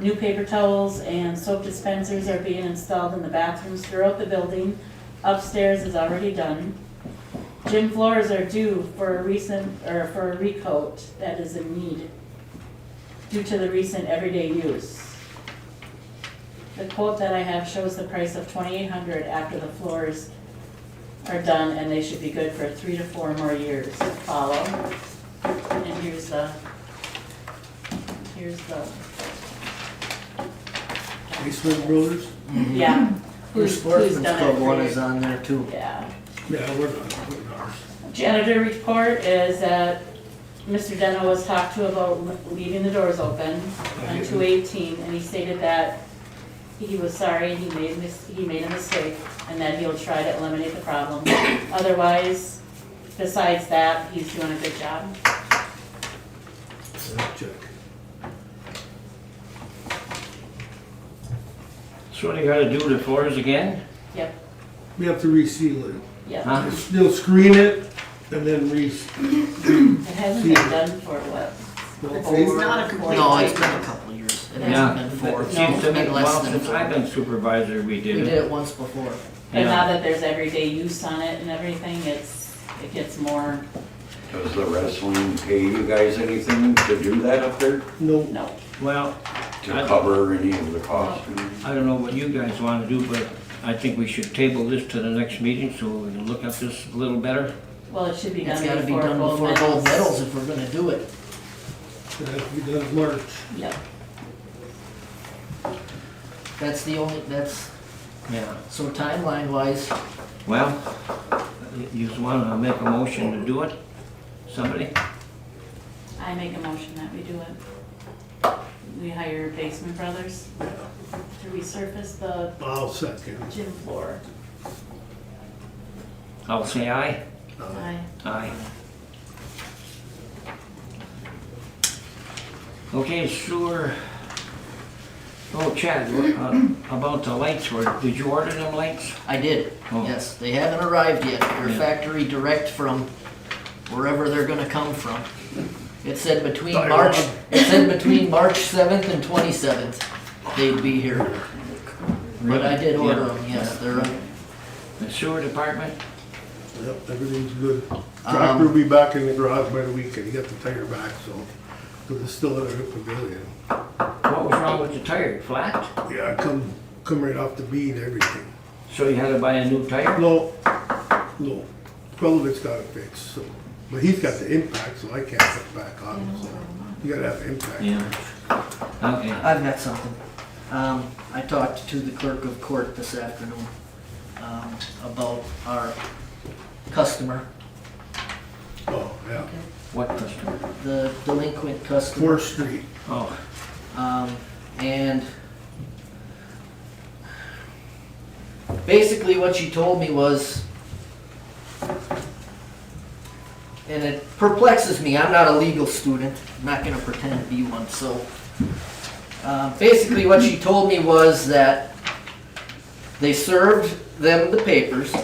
New paper towels and soap dispensers are being installed in the bathrooms throughout the building. Upstairs is already done. Gym floors are due for a recoat that is in need due to the recent everyday use. The quote that I have shows the price of $2,800 after the floors are done, and they should be good for 3 to 4 more years to follow. And here's the Eastman Brothers? yeah. Your Who's sportsman's done club it one for is you. on there too. Yeah. Yeah, we're not putting ours. Janitor report is that Mr. Deno was talked to about leaving the doors open on 218, and he stated that he was sorry, he made a mistake, and that he'll try to eliminate the problem. Otherwise, besides that, he's doing a good job. Check. So what do you gotta do, the floors again? Yep, We have to reseal it. yep. Huh? They'll screen it and then It hasn't been done for what? It's not a quarter. No, it's been a couple of years. It Yeah, hasn't been 4. but It's seems to been me, less well, than since 4. I've been supervisor, we We did did it. it once before. And now Yeah. that there's everyday use on it and everything, it gets more, Does the wrestling pay you guys anything to do that up there? No, no. Well, To I- cover any of the costs? I don't know what you guys wanna do, but I think we should table this to the next meeting so we can look at this a little better. Well, it should be It's done gotta be before done gold before gold medals medals. if we're gonna do it. it has to be done in March. Yep. That's the only, that's, Yeah. so timeline wise, Well, you just wanna make a motion to do it? Somebody? I make a motion that we do it. We hire Basement Brothers to resurface the I'll second. gym floor. I'll say aye. Aye. Aye. Okay, sewer. Oh, Chad, about the lights, did you order them lights? I did, Oh. yes. They haven't arrived yet. They're Yeah. factory direct from wherever they're gonna come from. It said between Taiwan. March 7th and 27th, they'd be here. But I did order them, yes, they're, The sewer department? Yep, everything's good. Tractor will be back in the garage by the weekend. He got the tire back, so, because it's still at a pavilion. What was wrong with the tire? Flat? Yeah, come right off the bead, everything. So you had to buy a new tire? No, Pelovic got it fixed, so, but he's got the impact, so I can't put it back on, so you gotta have impact. Yeah. Okay. I've got something. I talked to the clerk of court this afternoon, about our customer, Oh, yeah. What customer? the delinquent customer. 4th Street. Oh, And basically what she told me was, and it perplexes me, I'm not a legal student, I'm not gonna pretend to be one, so Basically, what she told me was that they served them the papers.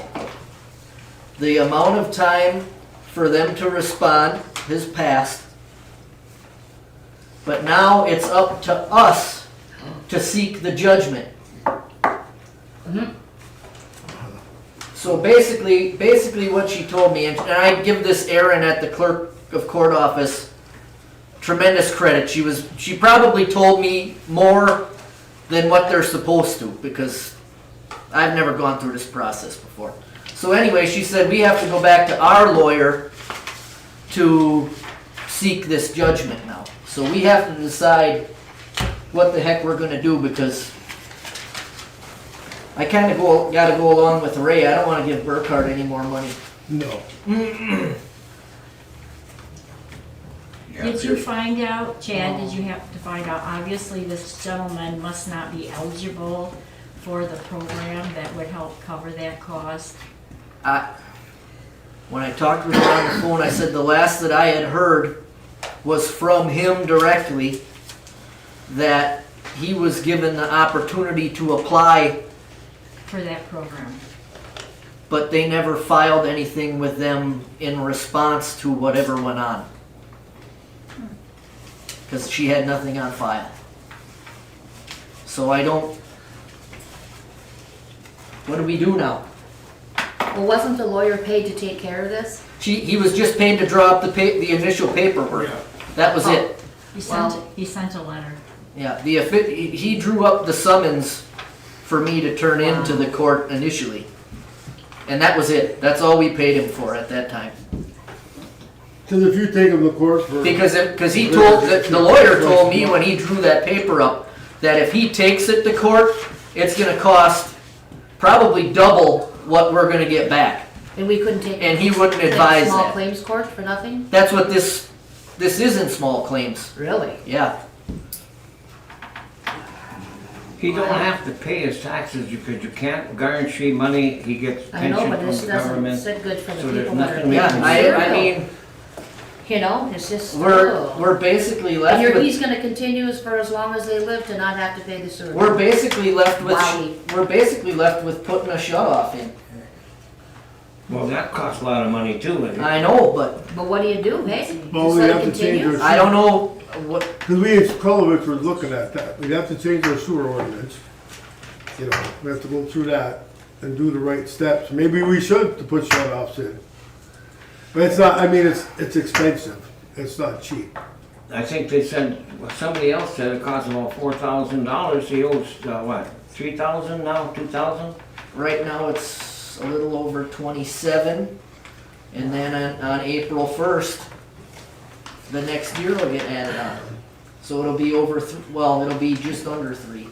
The amount of time for them to respond has passed. But now it's up to us to seek the judgment. So basically what she told me, and I give this Erin at the clerk of court office tremendous credit. She probably told me more than what they're supposed to, because I've never gone through this process before. So anyway, she said we have to go back to our lawyer to seek this judgment now. So we have to decide what the heck we're gonna do, because I kinda gotta go along with Ray. I don't wanna give Burkhardt any more money. No. Did you find out, Chad, did you have to find out, obviously this gentleman must not be eligible for the program that would help cover that cost? When I talked with her on the phone, I said the last that I had heard was from him directly, that he was given the opportunity to apply, For that program? but they never filed anything with them in response to whatever went on. Because she had nothing on file. So I don't... What do we do now? Well, wasn't the lawyer paid to take care of this? He was just paid to draw up the initial paperwork. That was it. He sent a letter. Yeah, he drew up the summons for me to turn into the court initially. And that was it. That's all we paid him for at that time. Cause if you take him to court for. Because he told, the lawyer told me when he drew that paper up, that if he takes it to court, it's gonna cost probably double what we're gonna get back. And we couldn't take. And he wouldn't advise Small that. claims court for nothing? That's what this isn't small claims. Really? Yeah. He don't have to pay his taxes because you can't guarantee money, he gets I know, pension but from this the doesn't government. sit good for the so there's people that are. nothing we Yeah, can do. I mean, You know, it's just. we're basically left And with. he's gonna continue for as long as they live to not have to pay the sewer. We're basically left with, Wowie. we're basically left with putting a shut off in. Well, that costs a lot of money too. I know, but But what do you do, hey? Well, Just we let it have to change continue? our. I don't know what, Cause we as Krulowitz was looking at that. We'd have to change our sewer ordinance. You know, we have to go through that and do the right steps. Maybe we should to put shut offs in. But it's not, I mean, it's expensive. It's not cheap. I think they said, somebody else said it costs about $4,000, he owes, what, 3,000 now, 2,000? right now it's a little over 27. And then on April 1st, the next year will get added on. So it'll be over, it'll be just under 3.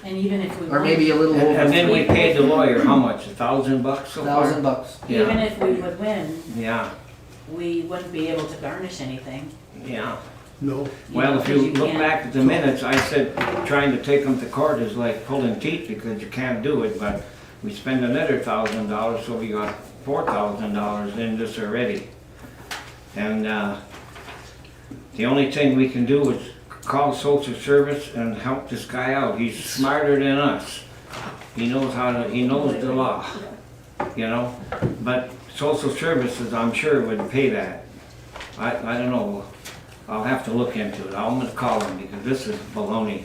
And even if we. Or maybe a little And over then we 3. paid the lawyer, how much, $1,000 so far? $1,000. Even Yeah, if we would win, yeah, we wouldn't be able to garnish anything. yeah. No. Well, if you because look can't- back at the minutes, I said trying to take them to court is like pulling teeth because you can't do it, but we spend another $1,000, so we got $4,000 in this already. And, the only thing we can do is call social service and help this guy out. He's smarter than us. He knows he knows the law, you know? But social services, I'm sure would pay that. I don't know. I'll have to look into it. I'm gonna call him because this is baloney.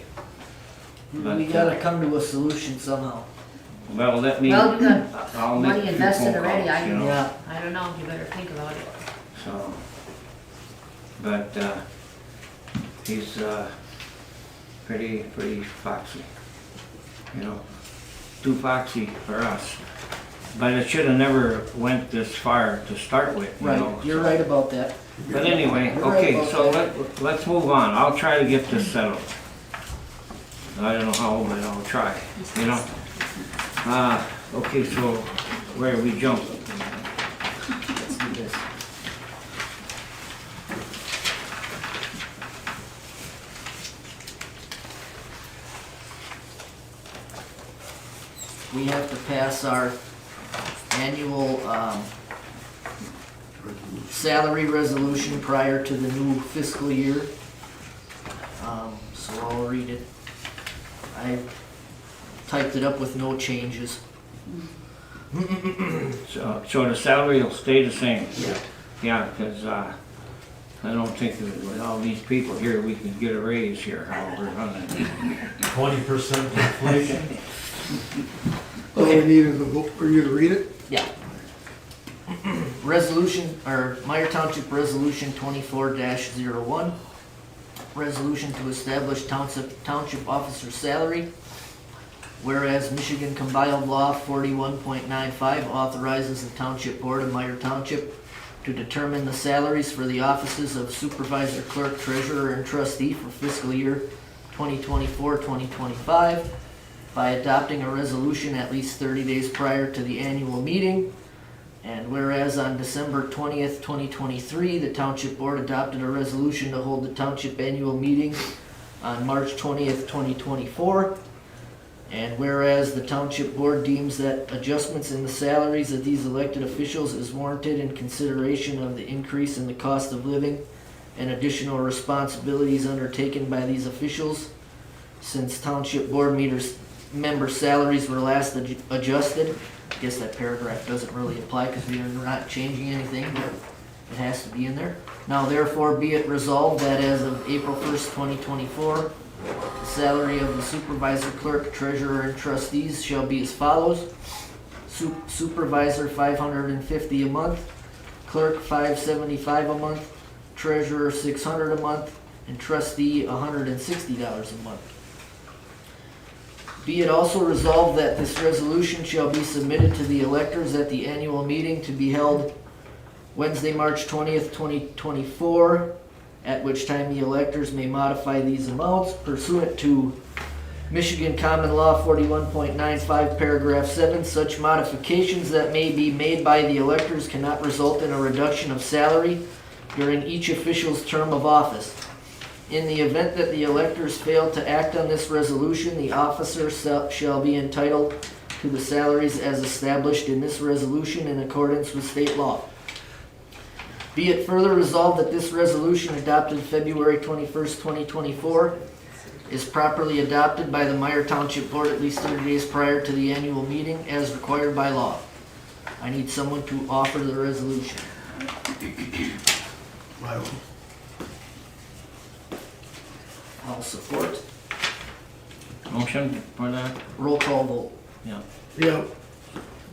But, We gotta come to a solution somehow. well, let me, Well, you got I'll make a money few invested phone already, calls, you know? Yeah. I don't know, you better think about it. So, but, he's, pretty foxy, you know, too foxy for us. But it should have never went this far to start with, you Right, know. you're right about that. But anyway, You're right okay, about so that. let's move on. I'll try to get this settled. I don't know how, but I'll try, you know? Okay, so where we jump? Let's do this. We have to pass our annual salary resolution prior to the new fiscal year. So I'll read it. I typed it up with no changes. So the salary will stay the same? Yeah. Yeah, because I don't think that with all these people here, we can get a raise here, how we're running. 20% inflation. All we need is a vote for you to read it. Yeah. Resolution, or Meyer Township Resolution 24-01. Resolution to establish township officer salary. Whereas Michigan Compiled Law 41.95 authorizes the Township Board of Meyer Township to determine the salaries for the offices of supervisor, clerk, treasurer, and trustee for fiscal year 2024-2025 by adopting a resolution at least 30 days prior to the annual meeting. And whereas on December 20th, 2023, the Township Board adopted a resolution to hold the Township Annual Meeting on March 20th, 2024. And whereas the Township Board deems that adjustments in the salaries of these elected officials is warranted in consideration of the increase in the cost of living and additional responsibilities undertaken by these officials since Township Board member salaries were last adjusted. I guess that paragraph doesn't really apply because we are not changing anything, but it has to be in there. Now therefore be it resolved that as of April 1st, 2024, the salary of the supervisor, clerk, treasurer, and trustees shall be as follows. Supervisor $550 a month, clerk $575 a month, treasurer $600 a month, and trustee $160 a month. Be it also resolved that this resolution shall be submitted to the electors at the annual meeting to be held Wednesday, March 20th, 2024, at which time the electors may modify these amounts pursuant to Michigan Common Law 41.95, paragraph 7. Such modifications that may be made by the electors cannot result in a reduction of salary during each official's term of office. In the event that the electors fail to act on this resolution, the officer shall be entitled to the salaries as established in this resolution in accordance with state law. Be it further resolved that this resolution adopted February 21st, 2024 is properly adopted by the Meyer Township Board at least 30 days prior to the annual meeting as required by law. I need someone to offer the resolution. I'll support. Motion for that? Roll call vote. Yeah. Yep.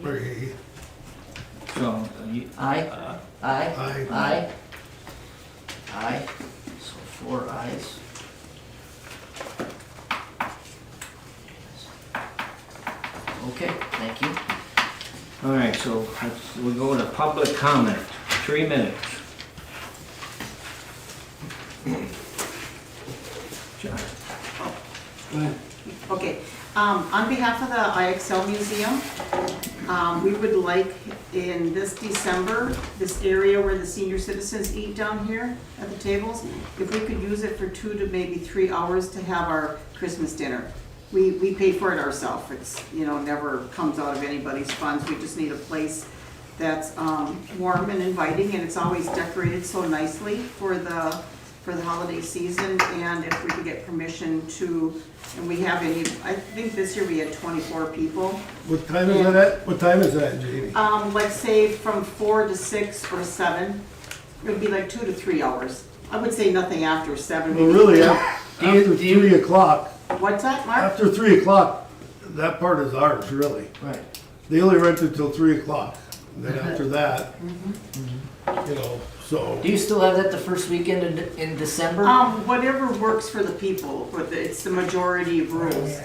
Okay. So, Aye. Aye. Aye. Aye. Aye. So 4 ayes. Okay, thank you. all right, so we'll go to public comment, 3 minutes. John. Okay, on behalf of the IXL Museum, we would like in this December, this area where the senior citizens eat down here at the tables, if we could use it for 2 to maybe 3 hours to have our Christmas dinner. We pay for it ourselves. It's, never comes out of anybody's funds. We just need a place that's warm and inviting, and it's always decorated so nicely for the holiday season. And if we could get permission to, and we have I think this year we had 24 people. What time is that at? What time is that, Jamie? Like say from 4 to 6 or 7. It would be like 2 to 3 hours. I would say nothing after 7. Well, really, after 3 o'clock. What's that, Mark? After 3 o'clock, that part is ours, really. Right. They only rent it till 3 o'clock. And then after that, so. Do you still have that the first weekend in December? Whatever works for the people, but it's the majority of rules.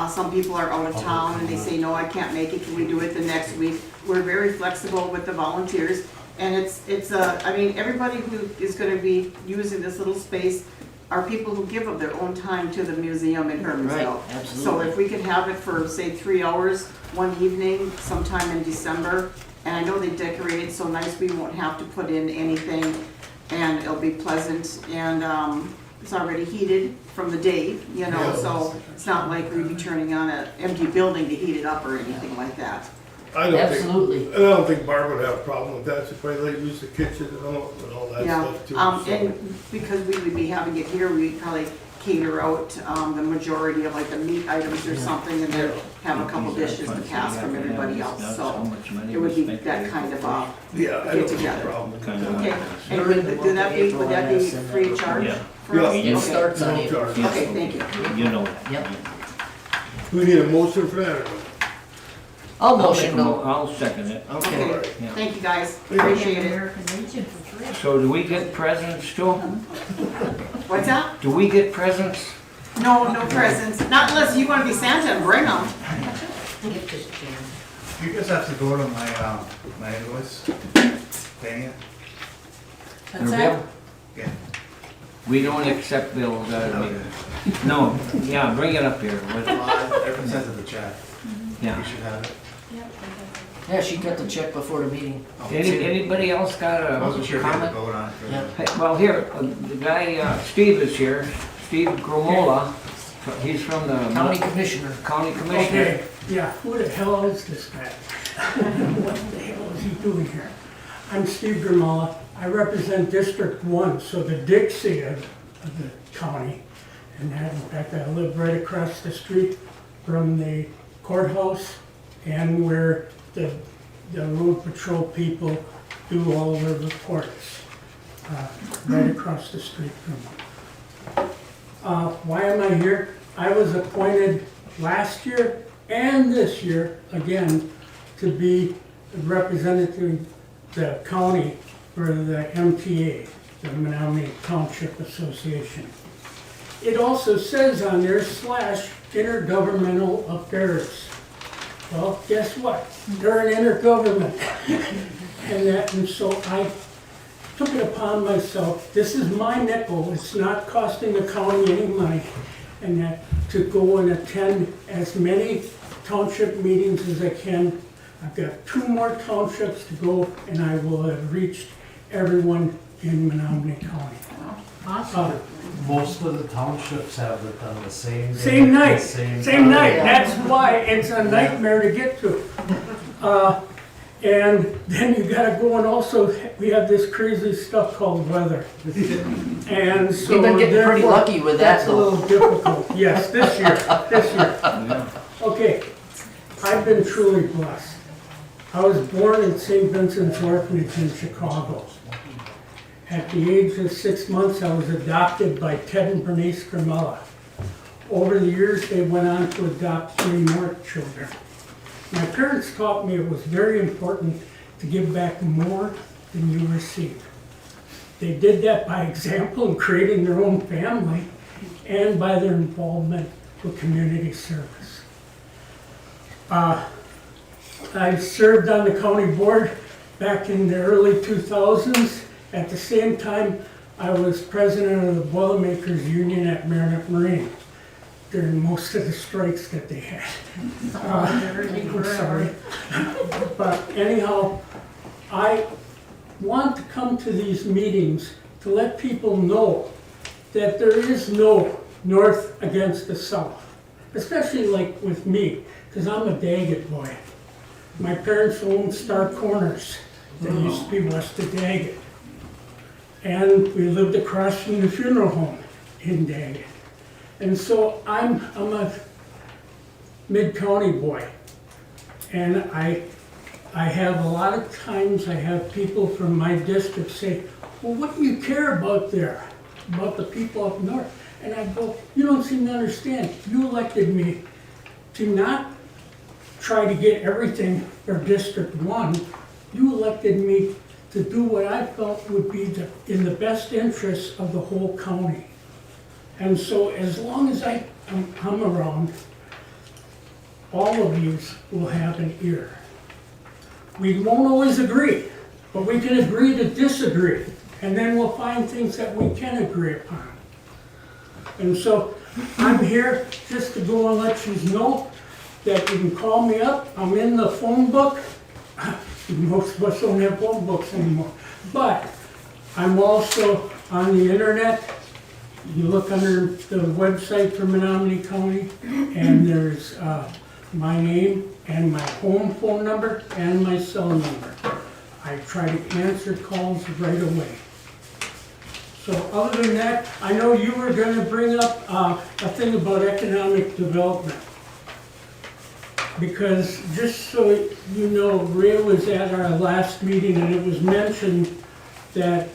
Some people are out of town and they say, no, I can't make it, can we do it the next week? We're very flexible with the volunteers, and everybody who is gonna be using this little space are people who give up their own time to the museum in Hermansville. Right, absolutely. So if we could have it for, say, 3 hours, one evening, sometime in December, and I know they decorate it so nice, we won't have to put in anything, and it'll be pleasant, and it's already heated from the day, so it's not like we'd be turning on an empty building to heat it up or anything like that. Absolutely. I don't think Barb would have a problem with that. She'd probably let you use the kitchen and all that stuff too. And because we would be having it here, we'd probably cater out, the majority of like the meat items or something, and then have a couple dishes to pass from everybody else, so it would be that kind of a Yeah, I get don't have a together. problem. Okay, and would that be free of charge? Yeah. for us? It Okay. starts on No April. charge. Okay, thank you. You know that. Yep. We need a motion for that or what? I'll I'll make motion a to, I'll second it. okay. Okay, Yeah. thank you guys, appreciate it. American Legion for free. So do we get presents too? What's that? Do we get presents? No, no presents, not unless you wanna be Santa and bring them. Gift is Jan. You guys have to go to my invoice, paying it. What's Your that? bill? Yeah. We don't accept bills out of here. No, yeah, bring it up here. What- Everyone sends it the check. Yeah. You should have it. Yeah, she got the check before the meeting. Anybody else got I a wasn't sure if you had to comment? vote on it. Yeah. Hey, well, here, the guy, Steve is here, Steve Gromola, he's from the County Commissioner. County Commissioner. Okay, yeah, who the hell is this guy? What the hell is he doing here? I'm Steve Grimola. I represent District 1, so the Dixie of the county. And that, in fact, I live right across the street from the courthouse and where the road patrol people do all their reports. Right across the street from them. Why am I here? I was appointed last year and this year, again, to be the representative of the county for the MTA, the Menominee Township Association. It also says on there /intergovernmental affairs. Well, guess what? They're an intergovernment. and so I took it upon myself, this is my nickel, it's not costing the county any money, and that to go and attend as many township meetings as I can. I've got 2 more townships to go, and I will have reached everyone in Menominee County. Awesome. Most of the townships have it on the same day. Same night, the same time. night, that's why it's a nightmare to get to. And then you gotta go and also, we have this crazy stuff called weather. And so We've been getting pretty therefore, lucky with that, that's a though. little difficult, yes, this year. Okay, I've been truly blessed. I was born in St. Vincent's Orphanage in Chicago. At the age of 6 months, I was adopted by Ted and Bernice Grimella. Over the years, they went on to adopt 3 more children. My parents taught me it was very important to give back more than you receive. They did that by example in creating their own family and by their involvement with community service. I served on the county board back in the early 2000s. At the same time, I was president of the Boilermakers Union at Marinette Marine during most of the strikes that they had. I'm sorry. But anyhow, I want to come to these meetings to let people know that there is no north against the south, especially like with me, because I'm a Daggett boy. My parents owned Star Corners that used to be west of Daggett. And we lived across from the funeral home in Daggett. And so I'm a mid-county boy. And I have a lot of times, I have people from my district say, well, what do you care about there, about the people up north? And I go, you don't seem to understand. You elected me to not try to get everything for District 1. You elected me to do what I felt would be in the best interest of the whole county. And so as long as I'm around, all of you will have an ear. We won't always agree, but we can agree to disagree, and then we'll find things that we can agree upon. And so I'm here just to go and let you know that you can call me up. I'm in the phone book. Most of us don't have phone books anymore. But I'm also on the internet. You look under the website for Menominee County, and there's my name and my home phone number and my cell number. I try to answer calls right away. So other than that, I know you were gonna bring up a thing about economic development. Because just so you know, Ray was at our last meeting and it was mentioned that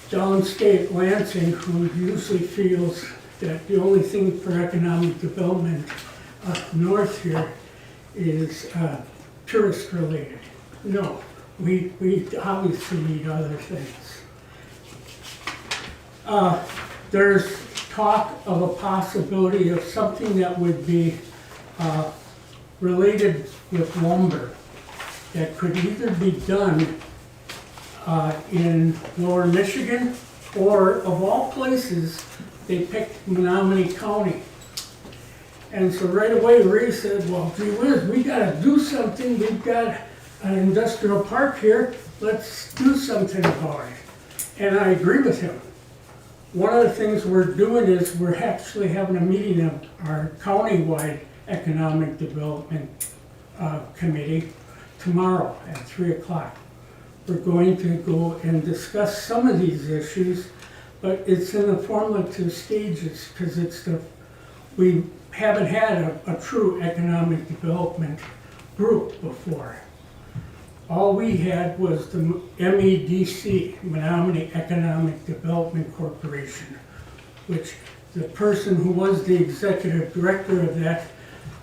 downstate Lansing, who usually feels that the only thing for economic development up north here is tourist related. No, we obviously need other things. There's talk of a possibility of something that would be related with lumber that could either be done in Lower Michigan, or of all places, they picked Menominee County. And so right away Ray said, well, gee whiz, we gotta do something, we've got an industrial park here, let's do something about it. And I agree with him. One of the things we're doing is we're actually having a meeting of our county-wide economic development committee tomorrow at 3 o'clock. We're going to go and discuss some of these issues, but it's in the formative stages because we haven't had a true economic development group before. All we had was the MEDC, Menominee Economic Development Corporation, which the person who was the executive director of that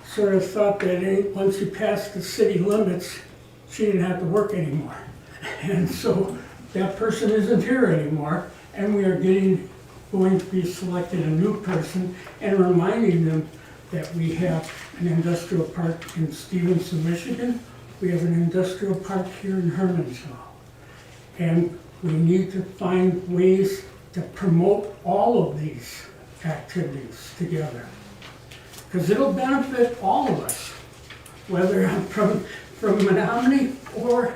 sort of thought that once you passed the city limits, she didn't have to work anymore. And so that person isn't here anymore, and we are going to be selecting a new person and reminding them that we have an industrial park in Stevenson, Michigan. We have an industrial park here in Hermansville. And we need to find ways to promote all of these activities together. Because it'll benefit all of us, whether I'm from Menominee or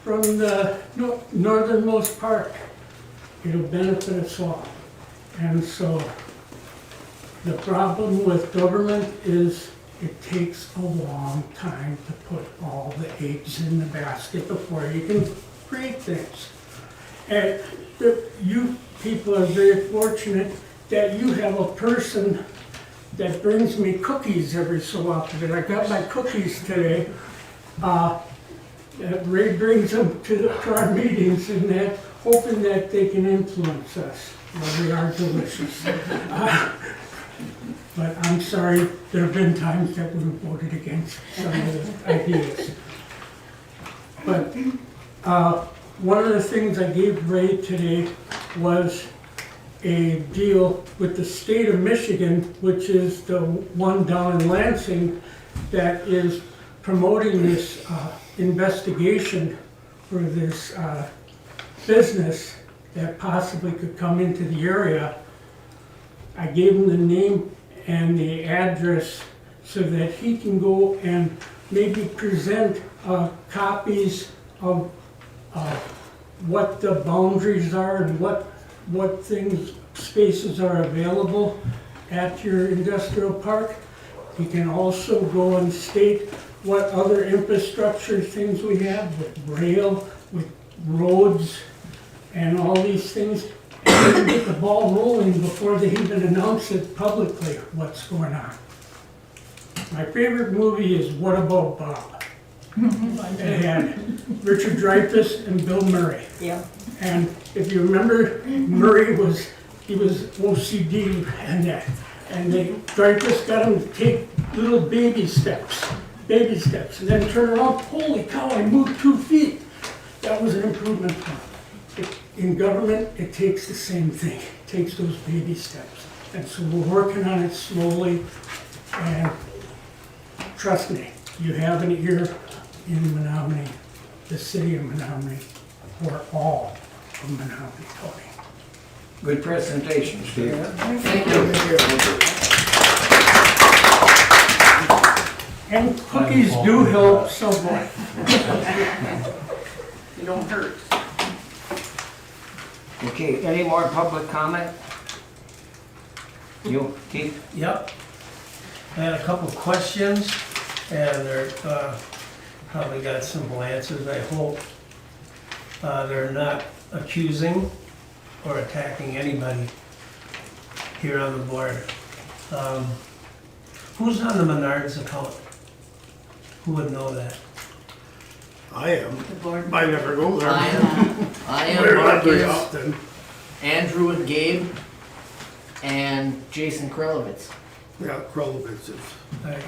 from the northernmost part. It'll benefit us all. And so the problem with government is it takes a long time to put all the eggs in the basket before you can create things. And you people are very fortunate that you have a person that brings me cookies every so often. I got my cookies today. Ray brings them to our meetings and that, hoping that they can influence us. Well, they are delicious. But I'm sorry, there have been times that we've voted against some of the ideas. But one of the things I gave Ray today was a deal with the state of Michigan, which is the one down in Lansing that is promoting this investigation for this business that possibly could come into the area. I gave him the name and the address so that he can go and maybe present copies of what the boundaries are and what spaces are available at your industrial park. He can also go and state what other infrastructure things we have with rail, with roads, and all these things. And get the ball rolling before they even announce it publicly what's going on. My favorite movie is What About Bob? It had Richard Dreyfuss and Bill Murray. Yeah. And if you remember, Murray was OCD and that. And Dreyfuss got him to take little baby steps, and then turn around, holy cow, I moved 2 feet. That was an improvement. In government, it takes the same thing. It takes those baby steps. And so we're working on it slowly. And trust me, you have an ear in Menominee, the city of Menominee, for all of Menominee County. Good presentation, Steve. Thank you. And cookies do help somewhat. They don't hurt. Okay, any more public comment? You, Keith? Yep. I had a couple of questions, and they're probably got simple answers, I hope. They're not accusing or attacking anybody here on the board. Who's on the Menards account? Who would know that? I am. The board. I never go there. I am, We're not Mark very is, often. Andrew and Gabe, and Jason Krelowitz. Yeah, Krolowitz is. Alright.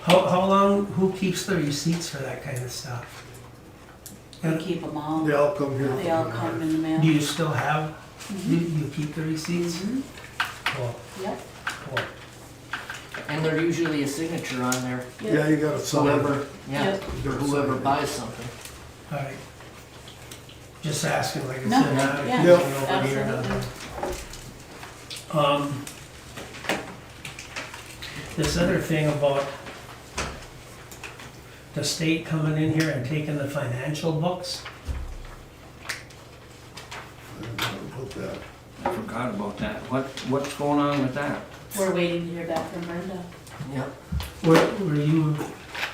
How long, who keeps the receipts for that kind of stuff? We keep them all. They all come here. They all come in the mail. Do you still have, you keep the receipts? Cool, Yep. cool. And they're usually a signature on there. Yeah, you gotta sign it. Whoever, yeah, Yep. whoever buys something. Alright. Just asking, like I No, said, not yeah, accusing nobody or absolutely. nothing. This other thing about the state coming in here and taking the financial books, About that. I forgot about that. What's going on with that? We're waiting to hear back from Brenda. Yep.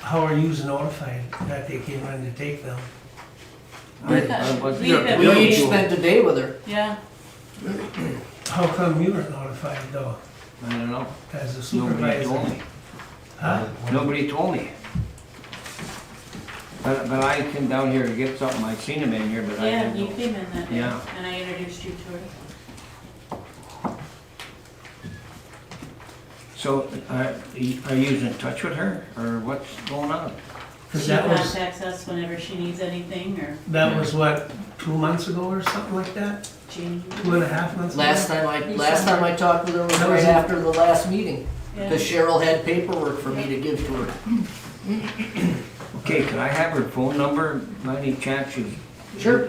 how are yous notified that they came in to take them? We've been We waiting. each spent a day with her. Yeah, How come you weren't notified though, I don't know. as a Nobody supervisor? told me. Huh? Nobody told me. But I came down here to get something. I seen him in here, but I yeah, didn't you know. came in that day, Yeah. and I introduced you to her. So, are you in touch with her, or what's going on? 'Cause She that was, contacts us whenever she needs anything, or that was what, 2 months ago or something like that? January. 2.5 months ago? Last time I talked with her was That right was- after the last meeting. Yeah. Because Cheryl had paperwork for me to give to her. Okay, could I have her phone number, by any chance she's... Sure.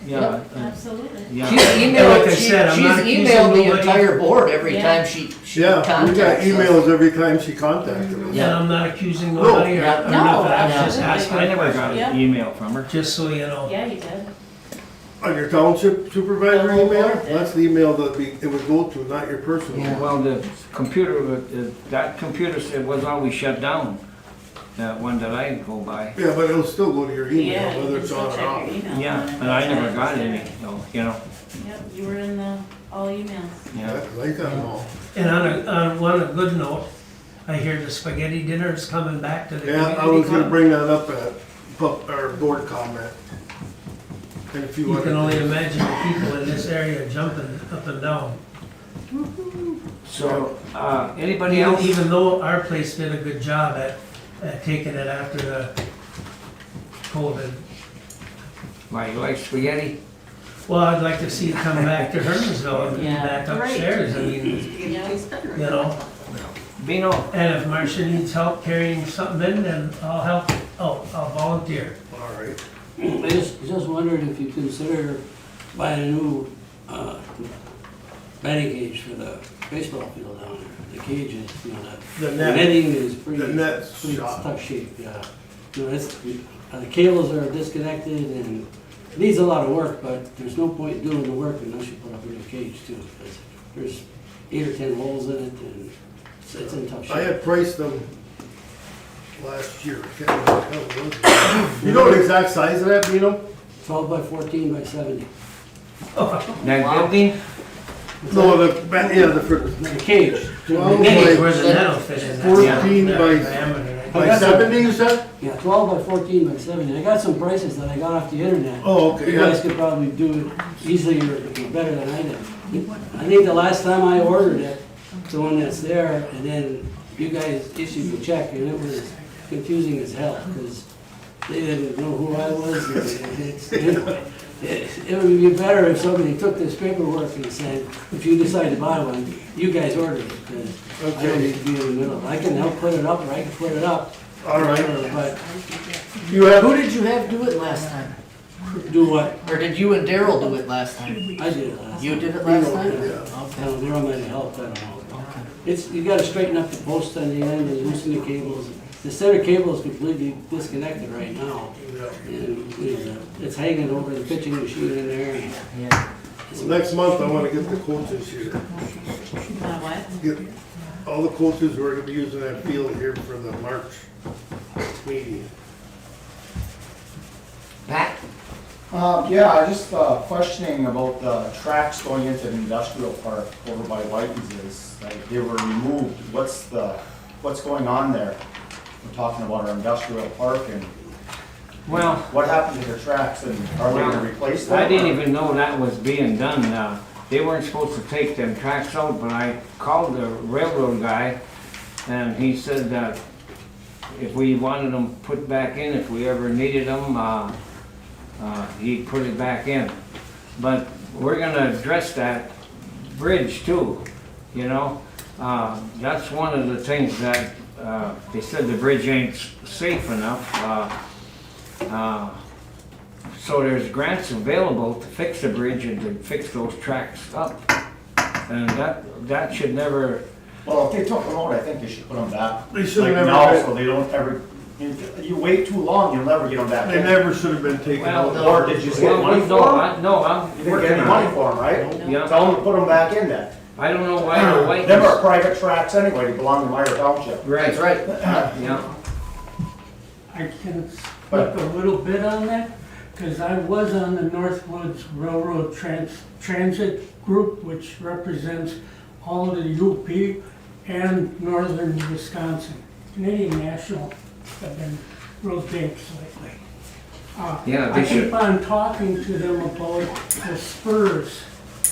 Yeah. Absolutely. Yeah. She's Like emailed, I said, I'm not she's accusing emailed the nobody. entire board every Yeah. time she Yeah, we got contacts us. emails every time she contacted us. And I'm not accusing nobody or yeah. or No, nothing, I was just absolutely. asking I a never got question, Yeah. an email from her. just so you know. Yeah, you did. On your township supervisor The whole email? board did. That's the email that it would go to, not your personal. Yeah. Well, the computer, that computer said was always shut down, that one that I go by. Yeah, but it'll still go to your Yeah, email, you whether can it's still on or check off. your email. Yeah, but I never got any, so, you know, Yep, you were in the, all emails. yeah. Yeah, I got them all. And on a good note, I hear the spaghetti dinner is coming back to the Yeah, community I was gonna club. bring that up at our board comment. And if you You want. can only imagine the people in this area jumping up and down. So, anybody else? Even though our place did a good job at taking it after the COVID. Why, you like spaghetti? Well, I'd like to see it come back to Hermansville and be Yeah. back upstairs, I mean, It tastes better. you know. Bino? And if Marcia needs help carrying something in, then I'll help, I'll volunteer. All right. I just wondered if you consider buying a new, batting cage for the baseball field down there. The cage is, you know, The the net. netting is pretty, The net's pretty shot. tough shape, yeah. You know, the cables are disconnected and it needs a lot of work, but there's no point doing the work unless you put up a new cage too. Because there's 8 or 10 holes in it and it's in tough shape. I had priced them last year. I can't remember what the hell it was. You know the exact size of that, Bino? 12 by 14 by 70. That building? No, the cage. Well, Netting. like Where's the net'll fit in? 14 That by diameter. by 70, you said? Yeah, 12 by 14 by 70. I got some prices that I got off the internet. Oh, okay, You yeah. guys could probably do it easily or better than I did. I think the last time I ordered it, the one that's there, and then you guys issued the check, and it was confusing as hell, because they didn't know who I was. It would be better if somebody took this paperwork and said, if you decide to buy one, you guys ordered it, because I don't need to be in the middle. I can help put it up, or I can put it up. All right. But You have, Who did you have do it last time? do what? Or did you and Daryl do it last time? I did it last You time. did it last time? I don't know, Daryl might have helped, I don't know. It's, you gotta straighten up the post on the end and loosen the cables. The center cable is completely disconnected right now. And it's hanging over the pitching machine in there. Yeah. next month, I wanna get the coaches here. What? Get all the coaches who are gonna be using that field here for the March meeting. Pat? Yeah, I just questioning about the tracks going into the industrial park over by Whiten's is, like, they were removed. What's going on there? We're talking about our industrial park and Well, what happened to the tracks and are they gonna replace them? I didn't even know that was being done. They weren't supposed to take them tracks out, but I called the railroad guy and he said that if we wanted them put back in, if we ever needed them, he'd put it back in. But we're gonna address that bridge too, you know? That's one of the things that, they said the bridge ain't safe enough. So there's grants available to fix the bridge and to fix those tracks up. And that should never, Well, if they took them out, I think they should put them back. They should like have now, never so they don't ever, you wait too long, you'll never get them back They in. never should have been taken out. Or did you get money for them? no, I'm You didn't working get any money on it. for them, right? Yeah. Tell them to put them back in then. I don't know why the white. Them are private tracks anyway, they belong to Meyer Township. Right, That's right. yeah. I can speak a little bit on that, because I was on the Northwoods Railroad Transit Group, which represents all of the UP and northern Wisconsin. Canadian National have been real dinks lately. Yeah, I they should. keep on talking to them about the spurs,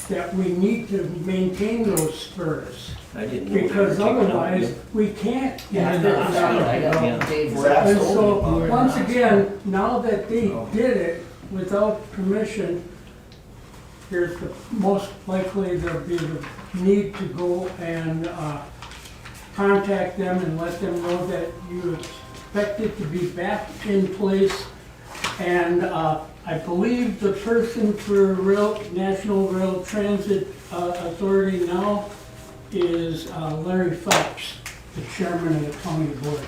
that we need to maintain those spurs. I didn't know. they were Because taking out. otherwise, we can't get Yeah, into the I got Dave for and it. so, once again, now that they did it without permission, there's the, most likely there'll be the need to go and, contact them and let them know that you expect it to be back in place. And, I believe the person for National Rail Transit, Authority now is, Larry Phelps, the chairman of the county board.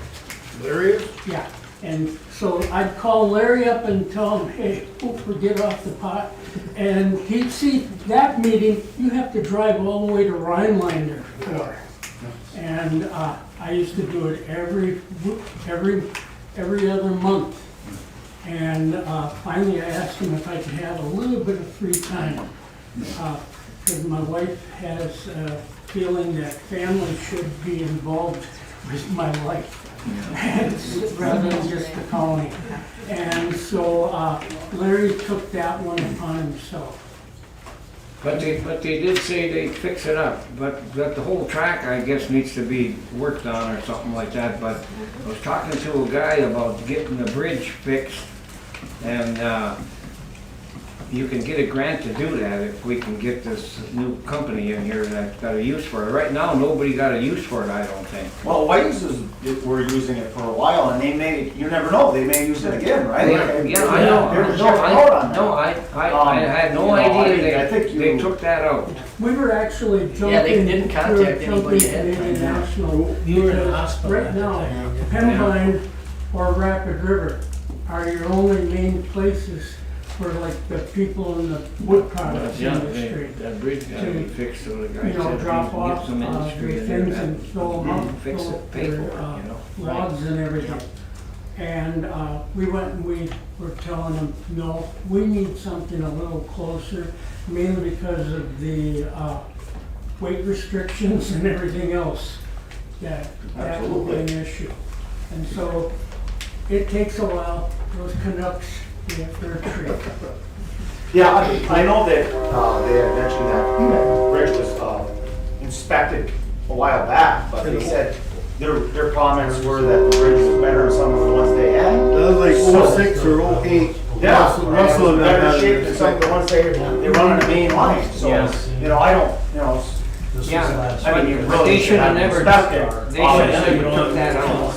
There he is. Yeah, and so I'd call Larry up and tell him, hey, don't forget off the pot. And he'd see, that meeting, you have to drive all the way to Rhinelander for. And I used to do it every other month. And finally I asked him if I could have a little bit of free time. Because my wife has a feeling that family should be involved with my life. Rather than just the county. And so Larry took that one upon himself. But they did say they'd fix it up, but the whole track, I guess, needs to be worked on or something like that. But I was talking to a guy about getting the bridge fixed, and you can get a grant to do that if we can get this new company in here that got a use for it. Right now, nobody got a use for it, I don't think. Well, White's were using it for a while and they may, you never know, they may use it again, right? Yeah, I know. There's no out on that. I had no idea I think they took that out. We were actually jumping. Yeah, they didn't contact anybody ahead of time. Canadian National. You were in the because hospital right at the now, time. Pembine or Rapid River are your only main places for like the people in the wood products Yeah, industry. that bridge gotta be fixed, so the guy You know, said drop we can off get some industry the in there things that and fill them up, fix fill it, pay for it, you know? logs and everything. And we went and we were telling them, no, we need something a little closer, mainly because of the weight restrictions and everything else. That will be an issue. And so it takes a while. Those Canucks, they have their treat. Yeah, I know that they had mentioned that bridge was inspected a while back, but they said their comments were that the bridge was better than some of the ones they had. That was like 06 or 08. Yeah, Russell and that better had shape it than some of the ones they run on the main line, so, Yeah. you know, I don't, you know, Yeah, I mean, you but really they should should have have never, inspected. they should have never took that out.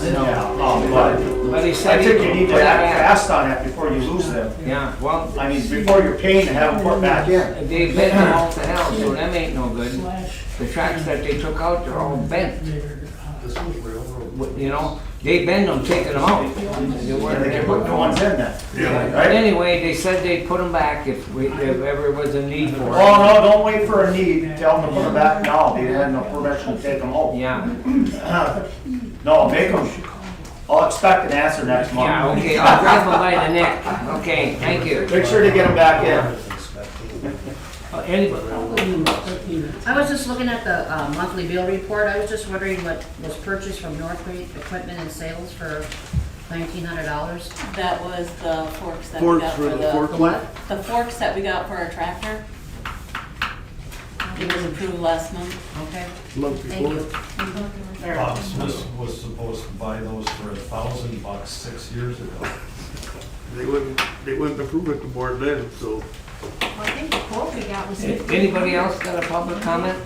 But he I said. think he- you need to act fast on that before you lose them. Yeah, well, I mean, before you're paying to have them put back in. they bent them all to hell, so them ain't no good. Slash, The tracks that they took out, they're all bent, they're, you know? They bend them, taking them out. They And weren't, they can put new ones in then. But Right? anyway, they said they'd put them back if ever was a need for it. Oh, no, don't wait for a need, tell them to put them back now, they had no permission to take them out. Yeah, No, make them, I'll expect an answer next month. Yeah, okay, I'll grab them by the neck. Okay, thank you. Make sure to get them back in. Anybody? I was just looking at the monthly bill report. I was just wondering what was purchased from Northgate Equipment and Sales for $1,900. That was the forks that we got for the, forklift? the forks that we got for our tractor. It was approved last month. Okay. Month Thank before. you. Bob Smith was supposed to buy those for $1,000 6 years ago. They wouldn't approve it, the board then, so. Well, I think the quote we got was Anybody else got a public comment?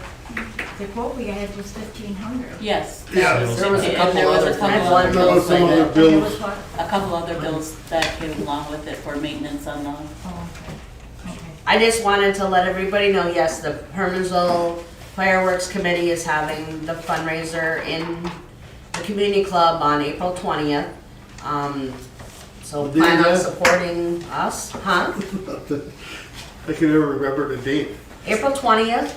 the quote we had was 1,500. Yeah. Yes. There was a And couple there was other a couple one other There was bills some with other it. And there bills. was what? A couple other bills that came along with it for maintenance on the, Oh, okay. Okay. I just wanted to let everybody know, yes, the Hermansville Fireworks Committee is having the fundraiser in the community club on April 20th. So What day plan is on that? supporting us, huh? I can never remember the date. April 20th.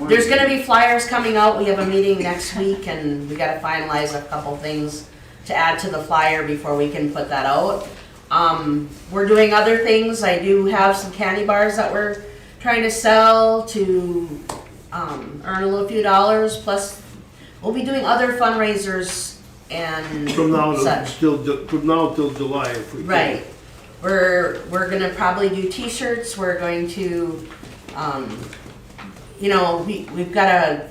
There's gonna be flyers coming out. We have a meeting next week and we gotta finalize a couple things to add to the flyer before we can put that out. We're doing other things. I do have some candy bars that we're trying to sell to, earn a little few dollars. Plus, we'll be doing other fundraisers and From now such. till July if we can. Right. We're gonna probably do t-shirts, we're going to, you know, we've got a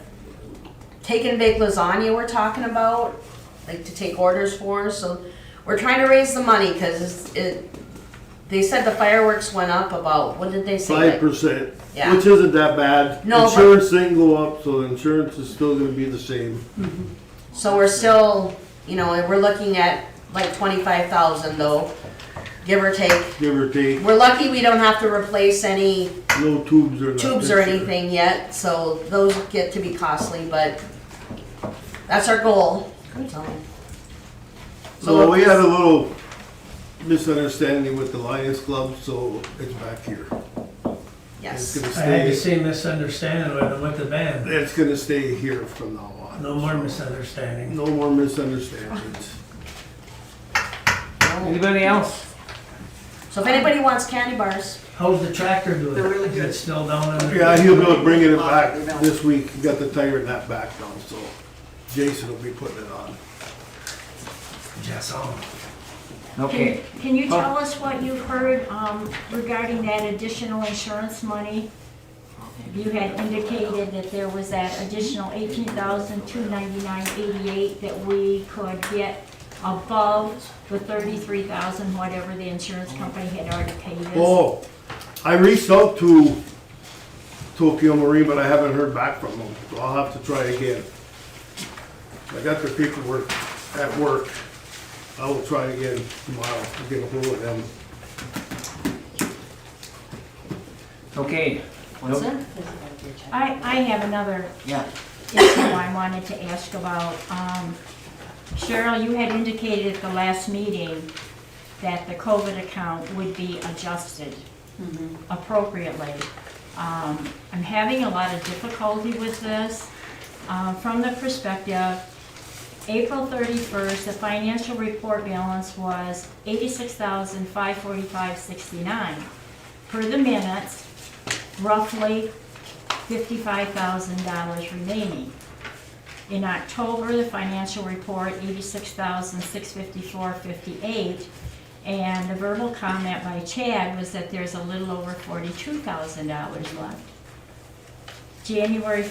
take and bake lasagna we're talking about, like to take orders for, so we're trying to raise the money, cause they said the fireworks went up about, what did they say? 5%, Yeah. which isn't that bad. No, but- Insurance didn't go up, so insurance is still gonna be the same. So we're still, you know, we're looking at like 25,000 though, give or take. Give or take, We're lucky we don't have to replace any no tubes or nothing. tubes or anything yet, so those get to be costly, but that's our goal. So we had a little misunderstanding with the Lions Club, so it's back here. Yes. It's I gonna had the stay, same misunderstanding with them with the band. it's gonna stay here from now on. No more misunderstanding. No more misunderstandings. Anybody else? So if anybody wants candy bars, How's the tractor doing? They're really Is good. it still down in the? Yeah, he'll be bringing it back this week. He got the tire in that back now, so Jason will be putting it on. Yes, on. Okay. Can you tell us what you've heard regarding that additional insurance money? You had indicated that there was that additional $18,299.88 that we could get above the $33,000, whatever the insurance company had already paid us. Oh, I reached out to Tokyo Marine, but I haven't heard back from them, so I'll have to try again. I got their paperwork at work. I will try again tomorrow to get a hold of them. Okay. what's that? I have another Yeah. issue I wanted to ask about. Cheryl, you had indicated at the last meeting that the COVID account would be adjusted appropriately. I'm having a lot of difficulty with this from the perspective, April 31st, the financial report balance was $86,545.69. Per the minutes, roughly $55,000 remaining. In October, the financial report, $86,654.58, and the verbal comment by Chad was that there's a little over $42,000 left. January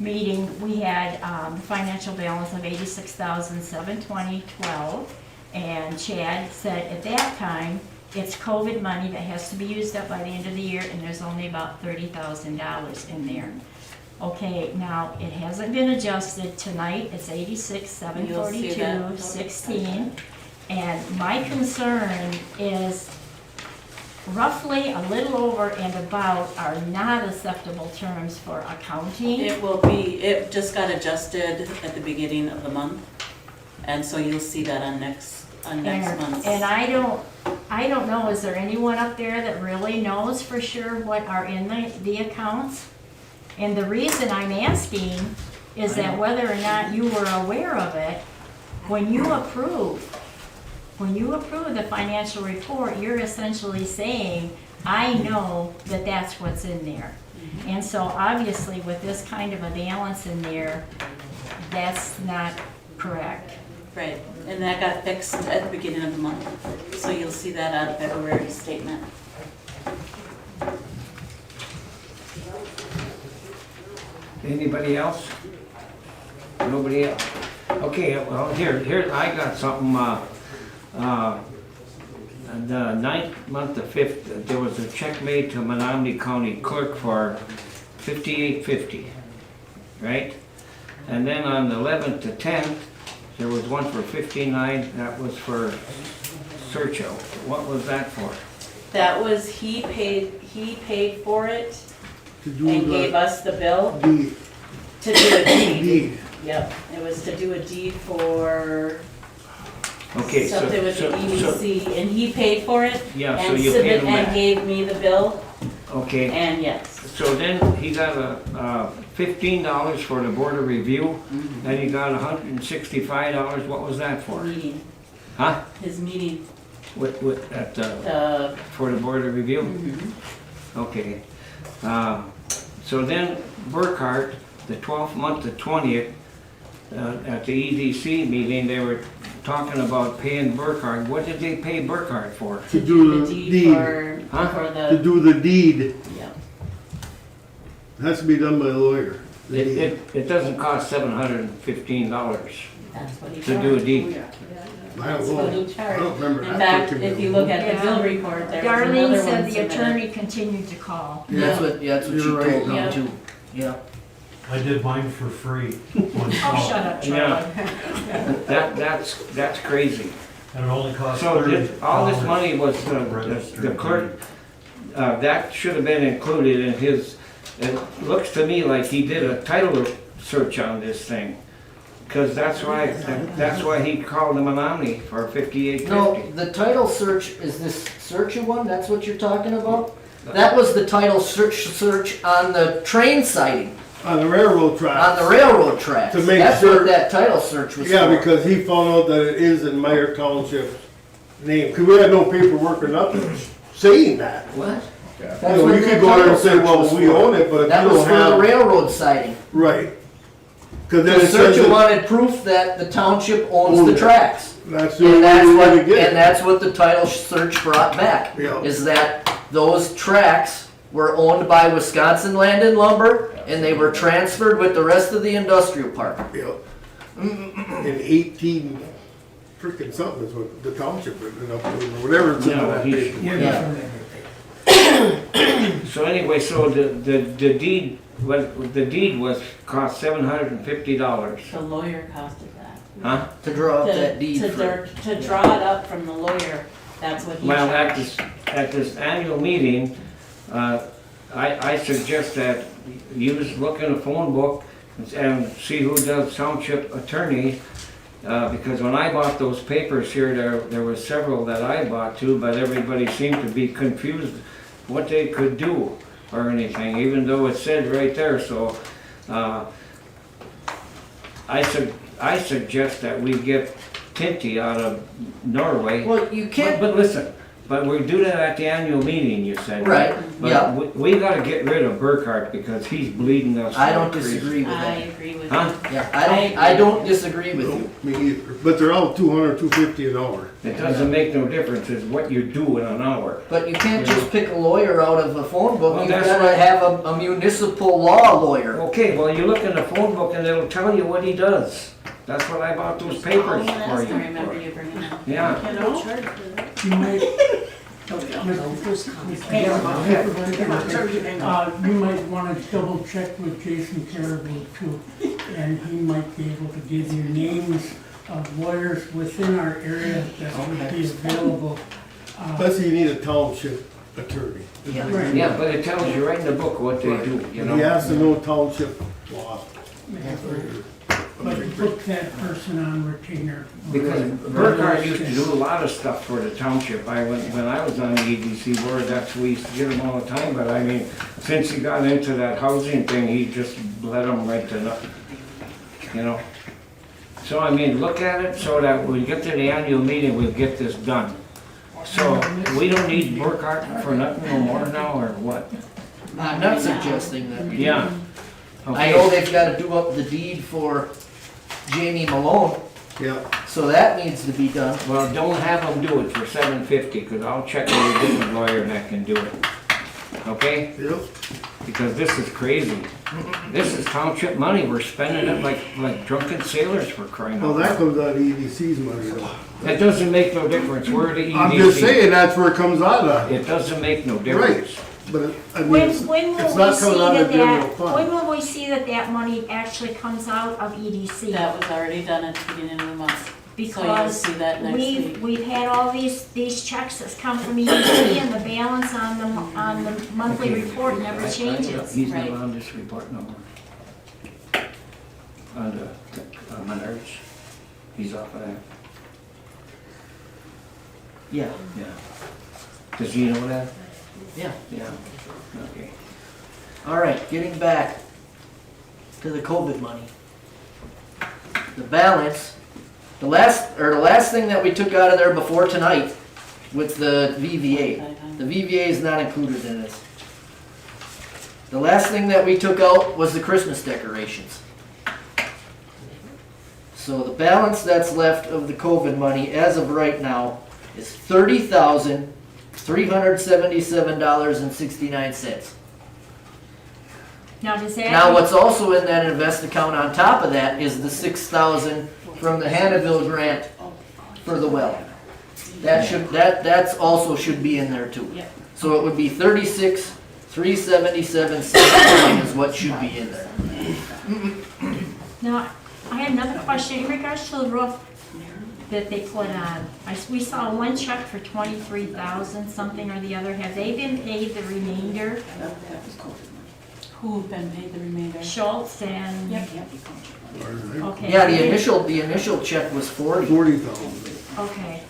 meeting, we had the financial balance of $86,720.12, and Chad said at that time, it's COVID money that has to be used up by the end of the year, and there's only about $30,000 in there. Okay, now, it hasn't been adjusted tonight, it's $86,742.16, and my concern is roughly a little over and about are not acceptable terms for accounting. it will be, it just got adjusted at the beginning of the month. And so you'll see that on next month's. And I don't know, is there anyone up there that really knows for sure what are in the accounts? And the reason I'm asking is that whether or not you were aware of it, when you approve the financial report, you're essentially saying, I know that that's what's in there. And so obviously with this kind of a balance in there, that's not correct. Right, and that got fixed at the beginning of the month, so you'll see that on February's statement. Anybody else? Nobody else? Okay, well, here, I got something, the 9th month of 5th, there was a check made to Menominee County Clerk for $58.50, right? And then on the 11th to 10th, there was one for $59, that was for search out. What was that for? That was, he paid for it To do and the gave us the bill deed. to do a deed. Deed. Yep, it was to do a deed for Okay, so, something with the so, EDC, and he paid for it. Yeah, so and you paid him and back. gave me the bill, okay. and yes. So then he got a $15 for the board of review, then he got $165, what was that for? Meeting, Huh? his meeting, At, the, for the board of review? Okay. So then Burkhart, the 12th month to 20th, at the EDC meeting, they were talking about paying Burkhart. What did they pay Burkhart for? To do the the deed deed. for, Huh? for To the, do the deed. yeah. Has to be done by a lawyer. The deed. It doesn't cost $715 That's what he to do a charged. deed. I That's don't what know. he I charged. don't remember. In That's fact, what if you look at the Yeah. bill report, there was Darlene another said one the submitted. attorney continued to call. That's what she You're right. told me Yeah. too. Yeah. I did mine for free. Oh, shut up, Charlie. That's crazy. And it only cost So $30. all this money was the clerk, that should have been included in his, it looks to me like he did a title search on this thing. Cause that's why he called the Menominee for $58.50. No, the title search, is this search one? That's what you're talking about? That was the title search on the train sighting, On the railroad track. on the railroad tracks. To make That's sure- what that title search was for. Yeah, because he found out that it is in Meyer Township's name, because we had no paperwork or nothing saying that. What? You That's know, what you that could go there title and say, search well, was we for. own it, but if That you was don't for the have. railroad sighting. Right. Because then The it says, searcher that- wanted proof that the township owns Owned the it. tracks. that's the And only that's way what, to get and it. that's what the title search brought back. Yeah. Is that those tracks were owned by Wisconsin Land and Lumber, and they were transferred with the rest of the industrial park. Yeah. In 18 freaking something is what the township ended up doing, or whatever it's in Yeah, that he's- paper. Yeah. So anyway, so the deed, the deed was, cost $750. The lawyer costed that. Huh? To draw up To- that deed to for. to draw it up from the lawyer, that's what he Well, charged. at this annual meeting, I suggest that you just look in the phone book and see who does township attorney, because when I bought those papers here, there were several that I bought too, but everybody seemed to be confused what they could do or anything, even though it said right there, so, I suggest that we get Tinty out of Norway. Well, you can't, But listen, but we do that at the annual meeting, you said. Right, But yeah. we gotta get rid of Burkhart because he's bleeding us. I don't like crazy. disagree with I that. agree with Huh? you. Yeah, I don't disagree with you. Me either, but they're all 200, 250 an hour. It doesn't make no difference, it's what you do in an hour. But you can't just pick a lawyer out of a phone book, Well, you've that's gotta right. have a municipal law lawyer. Okay, well, you look in the phone book and it'll tell you what he does. That's what I bought those papers Oh, for that's, you. I remember you bringing up. Yeah. You know, charge for that. You might, you might wanna double check with Jason Caribou too, and he might be able to give you names of lawyers within our area that would be available. Plus you need a township attorney. Yeah. Right. Yeah, but it tells you right in the book what they do, you He know? has to know township law. But you put that person on retainer. Because Burkhart used to do a lot of stuff for the township. When I was on the EDC board, that's we used to get him all the time, but I mean, since he got into that housing thing, he just let him right to nothing, you know? So I mean, look at it so that when we get to the annual meeting, we'll get this done. So we don't need Burkhart for nothing no more now, or what? I'm not suggesting that. Yeah. I know they've gotta do up the deed for Jamie Malone, Yeah. so that needs to be done. Well, don't have them do it for $750, because I'll check with a different lawyer that can do it. Okay? Yep. Because this is crazy. This is township money, we're spending it like drunken sailors for crying Well, out that loud. comes out of EDC's money though. That doesn't make no difference, where the EDC. I'm just saying, that's where it comes out of. It doesn't make no difference. But, I mean, When, it's when will it's we not see coming out of that general that, when fund. will we see that that money actually comes out of EDC? That was already done at the beginning of the month. So you'll Because see that next week. we've had all these checks that's come from EDC and the balance on the monthly report never changes. He's not Right. on this report no more. On the, Menards, he's off of that. Yeah, Yeah. Does he know that? yeah. Yeah. Okay. All right, getting back to the COVID money. The balance, the last thing that we took out of there before tonight with the VVA. The VVA is not included in this. The last thing that we took out was the Christmas decorations. So the balance that's left of the COVID money as of right now is $30,377.69. Now, does that? Now, what's also in that invest account on top of that is the $6,000 from the Hannahville grant for the well. That's also should be in there too. Yep. So it would be $36,377.69 is what should be in there. Now, I had another question in regards to the roof that they put on. We saw one check for 23,000 something or the other. Have they been paid the remainder? Who've been paid the remainder? Schultz and? Yep. Okay. Yeah, the initial check was 40. 40,000. Okay.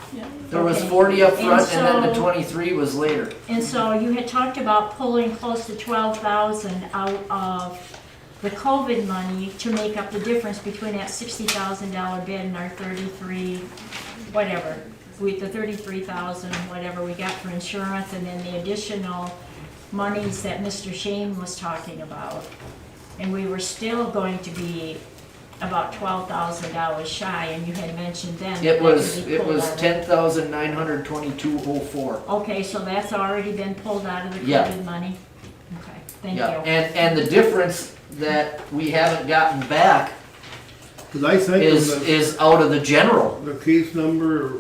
There was Okay. 40 up front and then the so- 23 was later. And so you had talked about pulling close to 12,000 out of the COVID money to make up the difference between that $60,000 bid and our 33, whatever. With the 33,000, whatever we got for insurance, and then the additional monies that Mr. Shane was talking about. And we were still going to be about $12,000 shy, and you had mentioned then. It that was could be pulled out of- $10,922.04. Okay, so that's already been pulled out of the Yeah. COVID money? Okay, thank you. Yeah, and the difference that we haven't gotten back Cause I sent them is out of the general. the case number,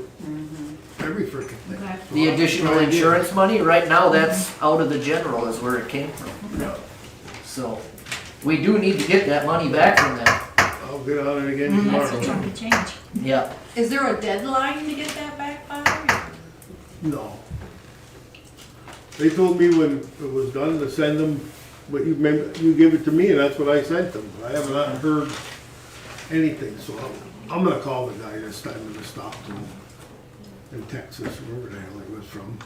every freaking thing. Okay. The additional insurance money, right now, that's out of the general is where it came from. So, we do need to get that money back from them. I'll get on it again That's a tomorrow. chunk of change. Yeah, Is there a deadline to get that back by? No. They told me when it was done to send them, but you give it to me and that's what I sent them. I haven't heard anything, so I'm gonna call the guy this time in the Stockton in Texas, wherever the hell he was from.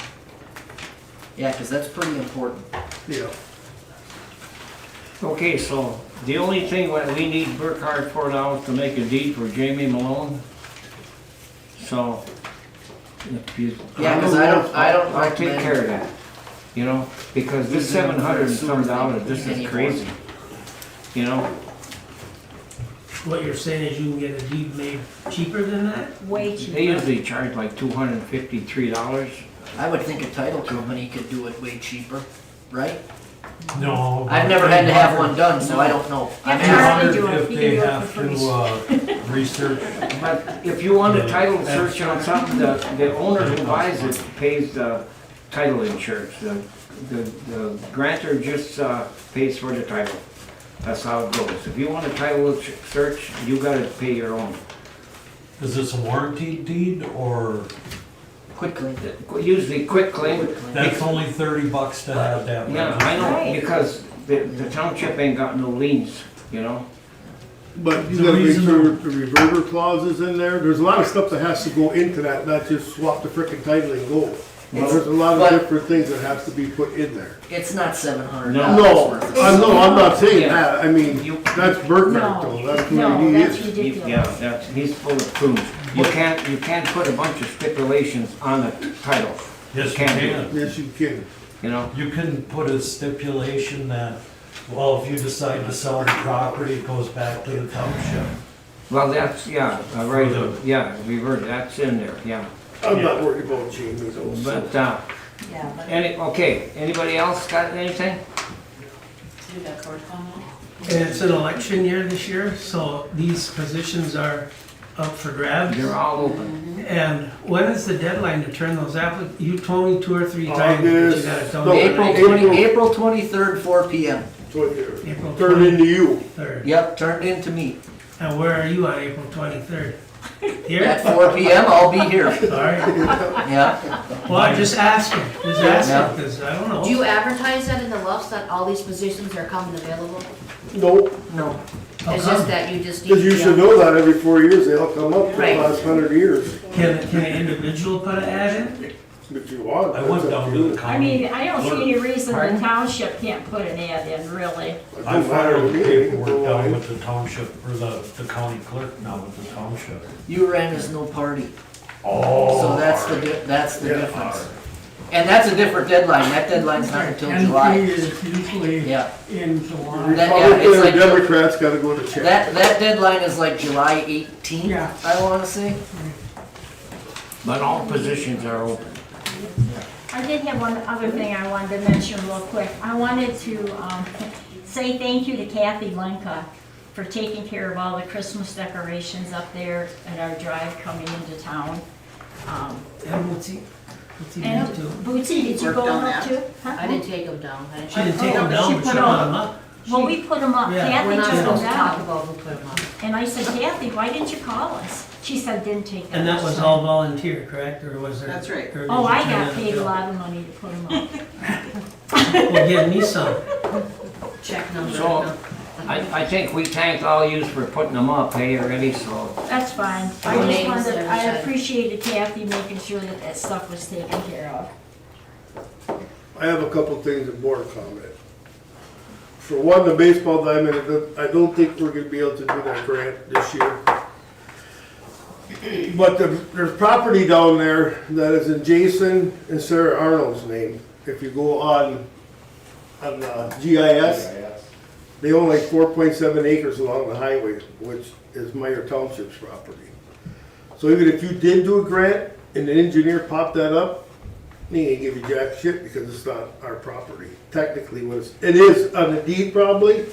yeah, cause that's pretty important. Yeah. Okay, so the only thing what we need Burkhart for now is to make a deed for Jamie Malone. So, if you. Yeah, cause I don't I'll take recommend- care of that, you know, because this $700 and some dollars, this is crazy. You know, What you're saying is you can get a deed made cheaper than that? Way cheaper. they usually charge like $253. I would think a title company could do it way cheaper, right? No. I've never had to have one done, so I don't know. I'm Yeah, asking. Charlie do it. If He they can do it have for to, research, But if you want a title search on something, the owner who buys it pays the title insurance. The grantor just pays for the title. That's how it goes. If you want a title search, you gotta pay your own. is this a warranty deed or Quick claim. Usually quick claim. that's only $30 to have that? Yeah, I know, because the township ain't got no liens, you know? But you The gotta make reason- sure the reverter clause is in there. There's a lot of stuff that has to go into that, not just swap the frickin' title and go. Well, there's a lot But- of different things that have to be put in there. It's not $700 No, worth. I'm not saying Yeah. that, I mean, that's Burkhardt though, that's No, what he that's is. ridiculous. Yeah, he's full of prunes. You can't put a bunch of stipulations on a title. Yes, you Can't do it. can. Yes, you can. You know, You can put a stipulation that, well, if you decide to sell the property, it goes back to the township. well, that's, yeah, right, yeah, revert, that's in there, yeah. I'm not worried about Jamie though. But, Yeah, but okay, anybody else got anything? You got correspondence? And it's an election year this year, so these positions are up for grabs. They're all open. And when is the deadline to turn those you told me 2 or 3 times, but you August. gotta tell No, me. April 23rd, 4 PM. April Turn into you. 23rd. Yep, turned into me. And where are you on April 23rd? Here? At 4 PM, I'll be here. All right. Yeah. Well, I'm just asking, Yeah. because I don't know. Do you advertise that in the Lufs that all these positions are coming available? Nope, No. It's just that you just need. cause you should know that every 4 years they'll come up for the Right. last 100 years. Can an individual put an ad in? If you want. I went down to the I county. mean, I don't see any reason the Pardon? township can't put an ad in, really. I filed the paperwork down with the township, or the county clerk now with the township. You ran as no party. Oh. So that's the difference. And that's a different deadline. That deadline's not until NP July. is usually Yeah. in July. That- yeah, Republican it's and like- Democrats gotta go to check. That deadline is like July 18th, Yeah. I wanna say. But all positions are open. I did have one other thing I wanted to mention real quick. I wanted to say thank you to Kathy Lenka for taking care of all the Christmas decorations up there at our drive coming into town. And Bootsy. Bootsy And did too. Bootsy, did you Worked go on up that. too? Huh? I didn't take them down. I didn't- She didn't take them She down, but she put put them- them up. Well, we put them up. Yeah. Kathy We're not took them supposed to talk down. about who put them up. And I said, Kathy, why didn't you call us? She said, didn't take them. And that was all volunteer, correct, or was there? That's right. or did Oh, you I turn got in paid a bill? lot of money to put them up. Well, give me some. Check number. So, I think we thanked all yous for putting them up, hey, already, so. That's fine. I Your just names wanted, and I everything. appreciated Kathy making sure that that stuff was taken care of. I have a couple things of board comment. For one, the baseball diamond, I don't think we're gonna be able to do that grant this year. But there's property down there that is in Jason and Sarah Arnold's name. If you go on GIS, they own like 4.7 acres along the highway, which is Meyer Township's property. So even if you did do a grant and the engineer popped that up, he ain't give you jack shit because it's not our property. Technically, it is on the deed probably,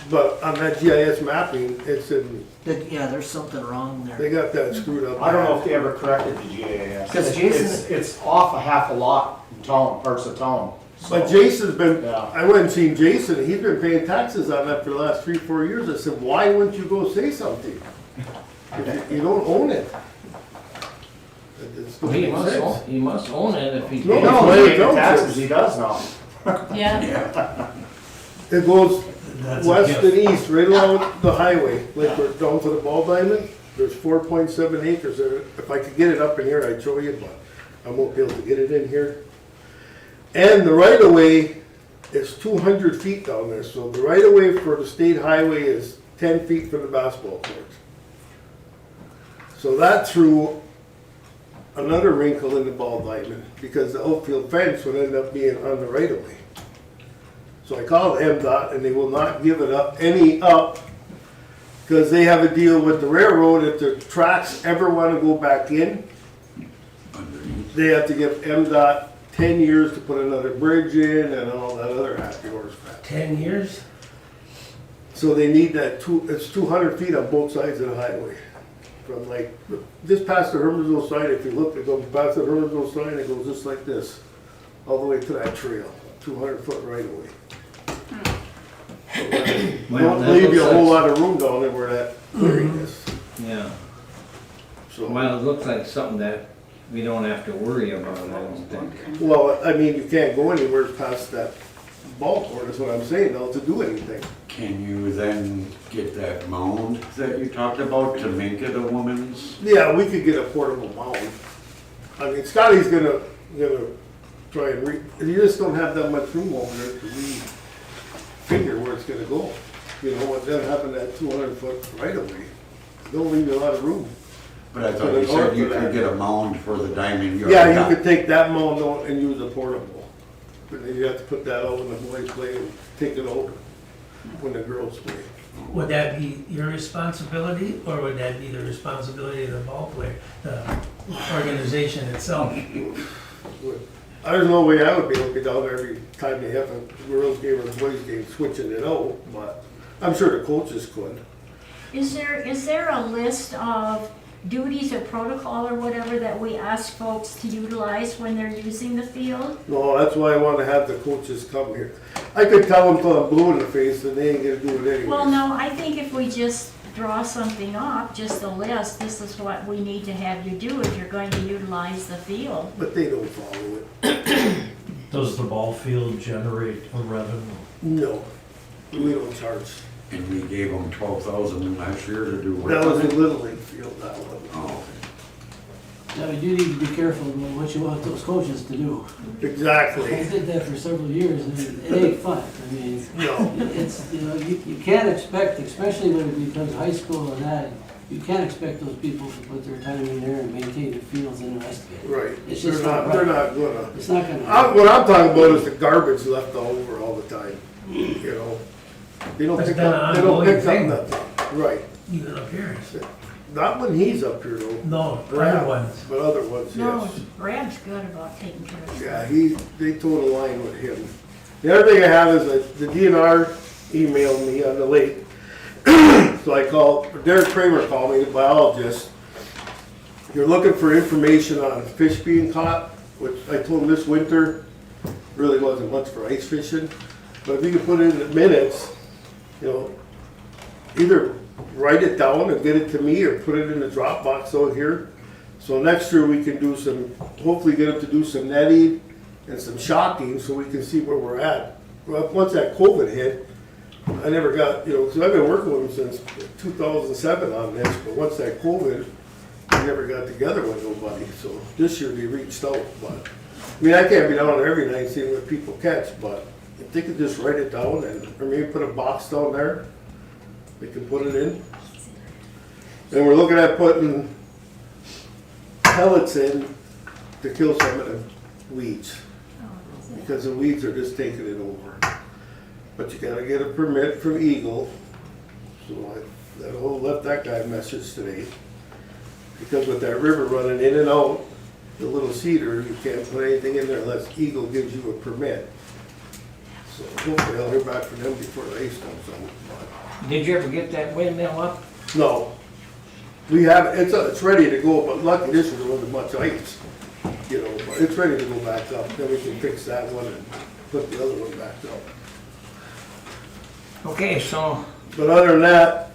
but on that GIS mapping, it's in, Yeah, there's something wrong they there. got that screwed up. I don't know if they ever corrected the GIS. 'Cause It's- Jason- It's off a half a lot in town, parts of town. But So- Jason's been, Yeah. I went and seen Jason, he's been paying taxes on that for the last 3-4 years. I said, why wouldn't you go say something? If you don't own it. It just don't He make must, sense. he must own it if he's. No, No, Meyer he paid the Township. taxes, he does now. Yeah. It goes That's a west gift. and east, right along the highway, like we're down to the ball diamond. There's 4.7 acres there. If I could get it up in here, I'd show you, but I won't be able to get it in here. And the right of way is 200 feet down there, so the right of way for the state highway is 10 feet from the basketball court. So that threw another wrinkle in the ball diamond, because the outfield fence would end up being on the right of way. So I called MDOT and they will not give it up, because they have a deal with the railroad. If the tracks ever want to go back in, they have to give MDOT 10 years to put another bridge in and all that other happy horse crap. 10 years? So they need that, it's 200 feet on both sides of the highway. From like, just past the Hermansville sign, if you look, it goes past the Hermansville sign, it goes just like this, all the way to that trail, 200 foot right away. Well, Don't that leave you a looks whole like- lot of room down there where that clearing is. Yeah, So, well, it looks like something that we don't have to worry about, I don't think. well, I mean, you can't go anywhere past that ball court, is what I'm saying, though, to do anything. Can you then get that mound that you talked about to make it a woman's? Yeah, we could get a portable mound. I mean, Scotty's gonna gonna try and you just don't have that much room over there to figure where it's gonna go. You know, what then happened that 200-foot right of way, don't leave you a lot of room. But I thought you said you could get a mound for the diamond you already Yeah, got. you could take that mound out and use a portable, but then you have to put that out when the boys play and take it over when the girls play. Would that be your responsibility, or would that be the responsibility of the ball player, the organization itself? There's no way I would be able to get down there every time they have a girls game or a boys game, switching it out, but I'm sure the coaches could. Is there a list of duties or protocol or whatever that we ask folks to utilize when they're using the field? No, that's why I want to have the coaches come here. I could tell them till I'm blue in the face and they ain't gonna do it anyway. Well, no, I think if we just draw something up, just a list, this is what we need to have you do if you're going to utilize the field. But they don't follow it. Does the ball field generate a revenue? No, we don't charge. And we gave them 12,000 last year to do work. That was a Little League field, that one. Oh. Now, we do need to be careful about what you want those coaches to do. Exactly. I did that for several years, and it ain't fun. I mean, No. it's, you know, you can't expect, especially when it becomes high school and that, you can't expect those people to put their time in there and maintain the fields and the rest of it. Right. It's They're just not, not they're right. not gonna. It's not gonna. What I'm talking about is the garbage left all over all the time, you know? They don't That's pick been up, an they don't ongoing pick thing. up nothing. Right. Even up here. Not when he's up here though. No, Brad, other ones. But other ones, No, yes. Brad's good about taking care of Yeah, stuff. they told a line with him. The other thing I have is that the DNR emailed me on the lake. So I called, Derek Kramer called me, the biologist. You're looking for information on fish being caught, which I told him this winter really wasn't much for ice fishing. But if you can put it in the minutes, you know, either write it down and get it to me or put it in the Dropbox out here. So next year we can do some, hopefully get them to do some netting and some shocking so we can see where we're at. Well, once that COVID hit, I never got, you know, because I've been working with them since 2007 on this, but once that COVID, we never got together with nobody. So this year they reached out, but, I mean, I can't be down there every night seeing what people catch, but if they could just write it down and, or maybe put a box down there, they can put it in. And we're looking at putting pellets in to kill some of the weeds. Because the weeds are just taking it over. But you gotta get a permit from Eagle. So left that guy a message today. Because with that river running in and out, the little cedar, you can't put anything in there unless Eagle gives you a permit. So hopefully I'll hear back from them before the ice comes out. Did you ever get that windmill up? No. We have, it's ready to go, but lucky this year there wasn't much ice. You know, but it's ready to go back up. Then we can fix that one and put the other one back up. Okay, so, But other than that,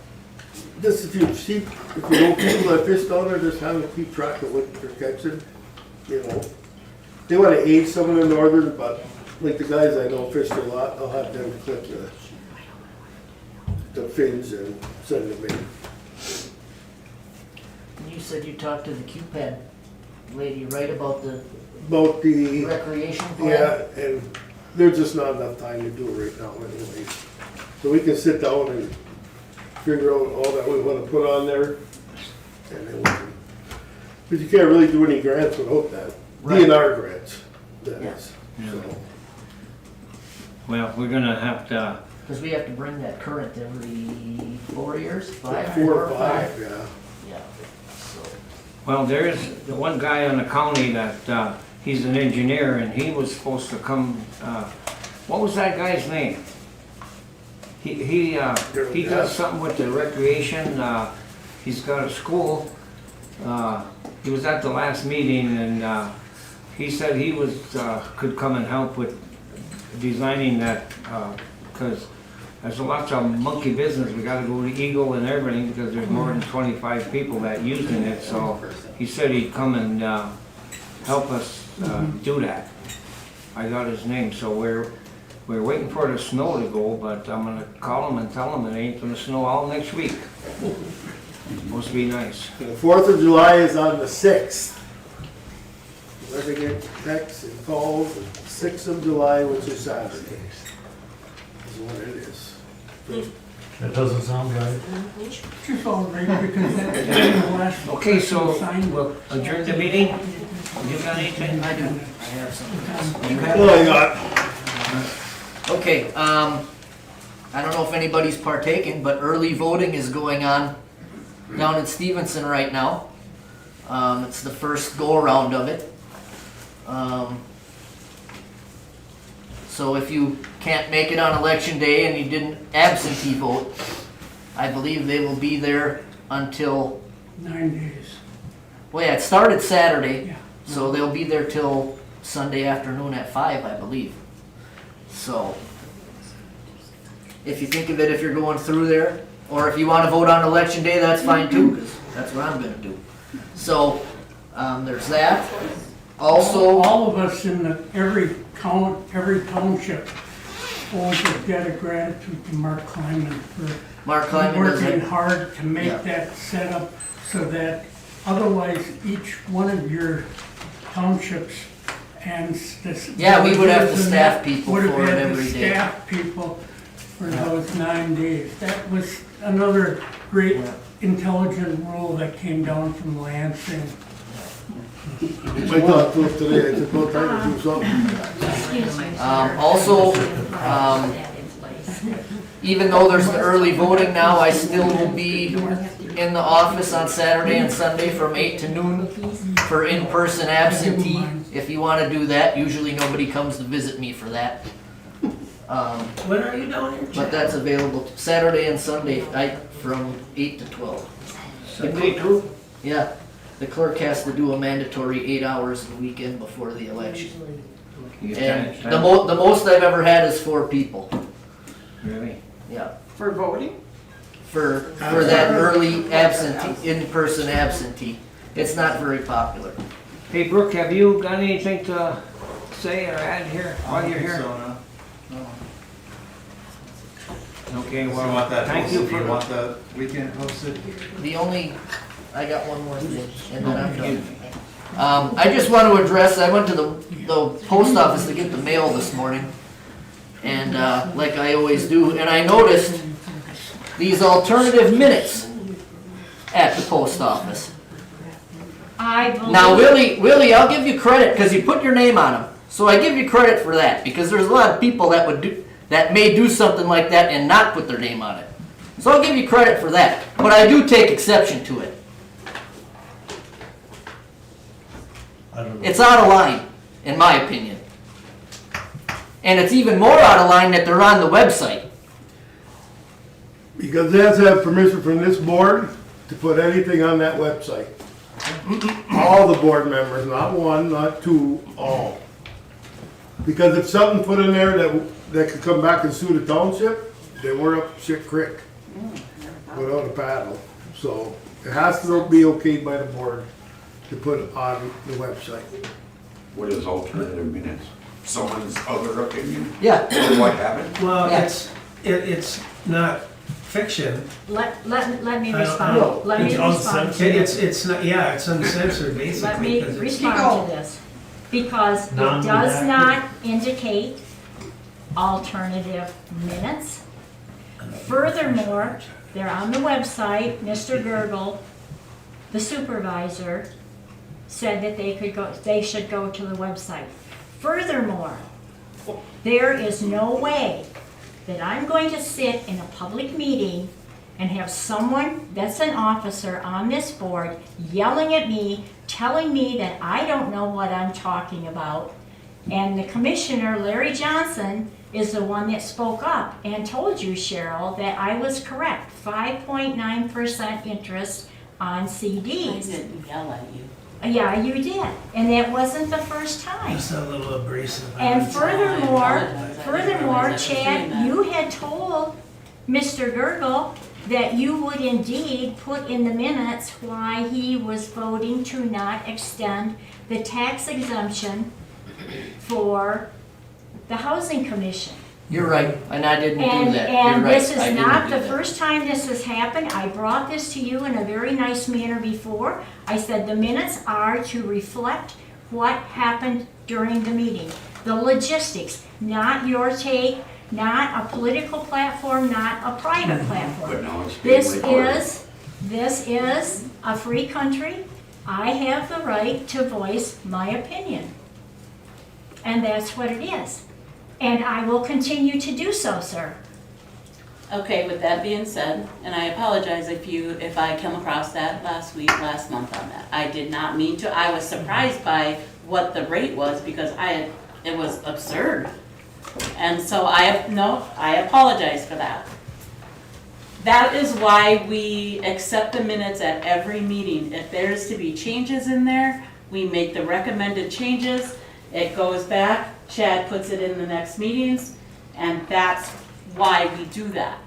just if you know people that fish down there, just have them keep track of what they're catching, you know. They wanna age some of the northern, but like the guys I know fish a lot, I'll have them clip the fins and send them in. You said you talked to the QPAD lady, right, about the About the, recreation plan? yeah, and there's just not enough time to do it right now anyway. So we can sit down and figure out all that we wanna put on there, and then we can, because you can't really do any grants without that. Right. DNR grants, that Yeah. is, Yeah. so. well, we're gonna have to, Because we have to bring that current every 4 years, 5? 4 or 5, yeah. Yeah, so, well, there's the one guy in the county that, he's an engineer and he was supposed to come, what was that guy's name? He does something with the recreation, he's got a school. He was at the last meeting and, he said he was, could come and help with designing that, because there's lots of monkey business. We gotta go to Eagle and everything because there's more than 25 people that using it. So he said he'd come and help us do that. I got his name. So we're waiting for the snow to go, but I'm gonna call him and tell him it ain't gonna snow all next week. Supposed to be nice. The 4th of July is on the 6th. I get texts and calls, 6th of July, which is Saturday. Is what it is. That doesn't sound right. Just all right, because that's the last. Okay, so sign. we'll adjourn the meeting. You got anything? I do. I have something. You have- Well, I got, Okay, I don't know if anybody's partaking, but early voting is going on down in Stevenson right now. It's the first go-around of it. So if you can't make it on election day and you didn't absentee vote, I believe they will be there until, 9 days. well, yeah, it started Saturday, Yeah. so they'll be there till Sunday afternoon at 5, I believe. So, if you think of it, if you're going through there, or if you want to vote on election day, that's fine too, because that's what I'm gonna do. So, there's that. Also, All of us in every township owes a debt of gratitude to Mark Kleiman for Mark Kleiman does working it. hard to Yeah. make that setup so that otherwise each one of your townships and this. Yeah, we would have to staff people would have for it had to every day. staff people for those 9 days. That was another great intelligent rule that came down from Lansing. I talked to him today, I said, well, try to do something. Excuse me. Also, even though there's the early voting now, I still will be in the office on Saturday and Sunday from 8 to noon for in-person absentee. If you want to do that, usually nobody comes to visit me for that. When are you down here, But Chad? that's available Saturday and Sunday, from 8 to 12. Sunday too? Yeah, the clerk has to do a mandatory 8 hours the weekend before the election. You And can't- the most I've ever had is 4 people. Really? Yeah, For voting? for that early absentee, in-person absentee. It's not very popular. Hey Brooke, have you got anything to say or add here while you're here? Okay, So you well, want that thank you posted? for You want the weekend posted? I got one more thing, and then I'm done. I just want to address, I went to the post office to get the mail this morning, and, like I always do, and I noticed these alternative minutes at the post office. I believe. Now, Willie, I'll give you credit, because you put your name on them, so I give you credit for that, because there's a lot of people that may do something like that and not put their name on it. So I'll give you credit for that, but I do take exception to it. I don't know. It's out of line, in my opinion. And it's even more out of line that they're on the website. Because they have to have permission from this board to put anything on that website. All the board members, not one, not two, all. Because if something put in there that could come back and sue the township, they were up shit creek without a paddle. So it has to be okayed by the board to put on the website. What is alternative minutes? Someone's other opinion? Yeah. Of what happened? Well, Yeah. it's not fiction. Let me I don't respond. know. Let me respond to this. It's not, yeah, it's uncensored Let basically. me 'cause it's- respond to this. Because it does Non-redacted. not indicate alternative minutes. Furthermore, they're on the website. Mr. Gergel, the supervisor, said that they should go to the website. Furthermore, there is no way that I'm going to sit in a public meeting and have someone that's an officer on this board yelling at me, telling me that I don't know what I'm talking about. And the commissioner, Larry Johnson, is the one that spoke up and told you, Cheryl, that I was correct. 5.9% interest on I CDs. didn't yell at you. Yeah, you did, and that wasn't the first time. Just a little abrasive. I And would say. furthermore, Chad, you had told Mr. Gergel that you would indeed put in the minutes why he was voting to not extend the tax exemption for the Housing Commission. You're right, and I didn't do And, that. and You're right, this I is didn't not do the that. first time this has happened. I brought this to you in a very nice manner before. I said the minutes are to reflect what happened during the meeting. The logistics, not your take, not a political platform, not a private platform. But now it's being recorded. This is a free country. I have the right to voice my opinion. And that's what it is. And I will continue to do so, sir. Okay, with that being said, and I apologize if I come across that last month on that. I did not mean to. I was surprised by what the rate was because it was absurd. And so I apologize for that. That is why we accept the minutes at every meeting. If there's to be changes in there, we make the recommended changes. It goes back, Chad puts it in the next meetings, and that's why we do that.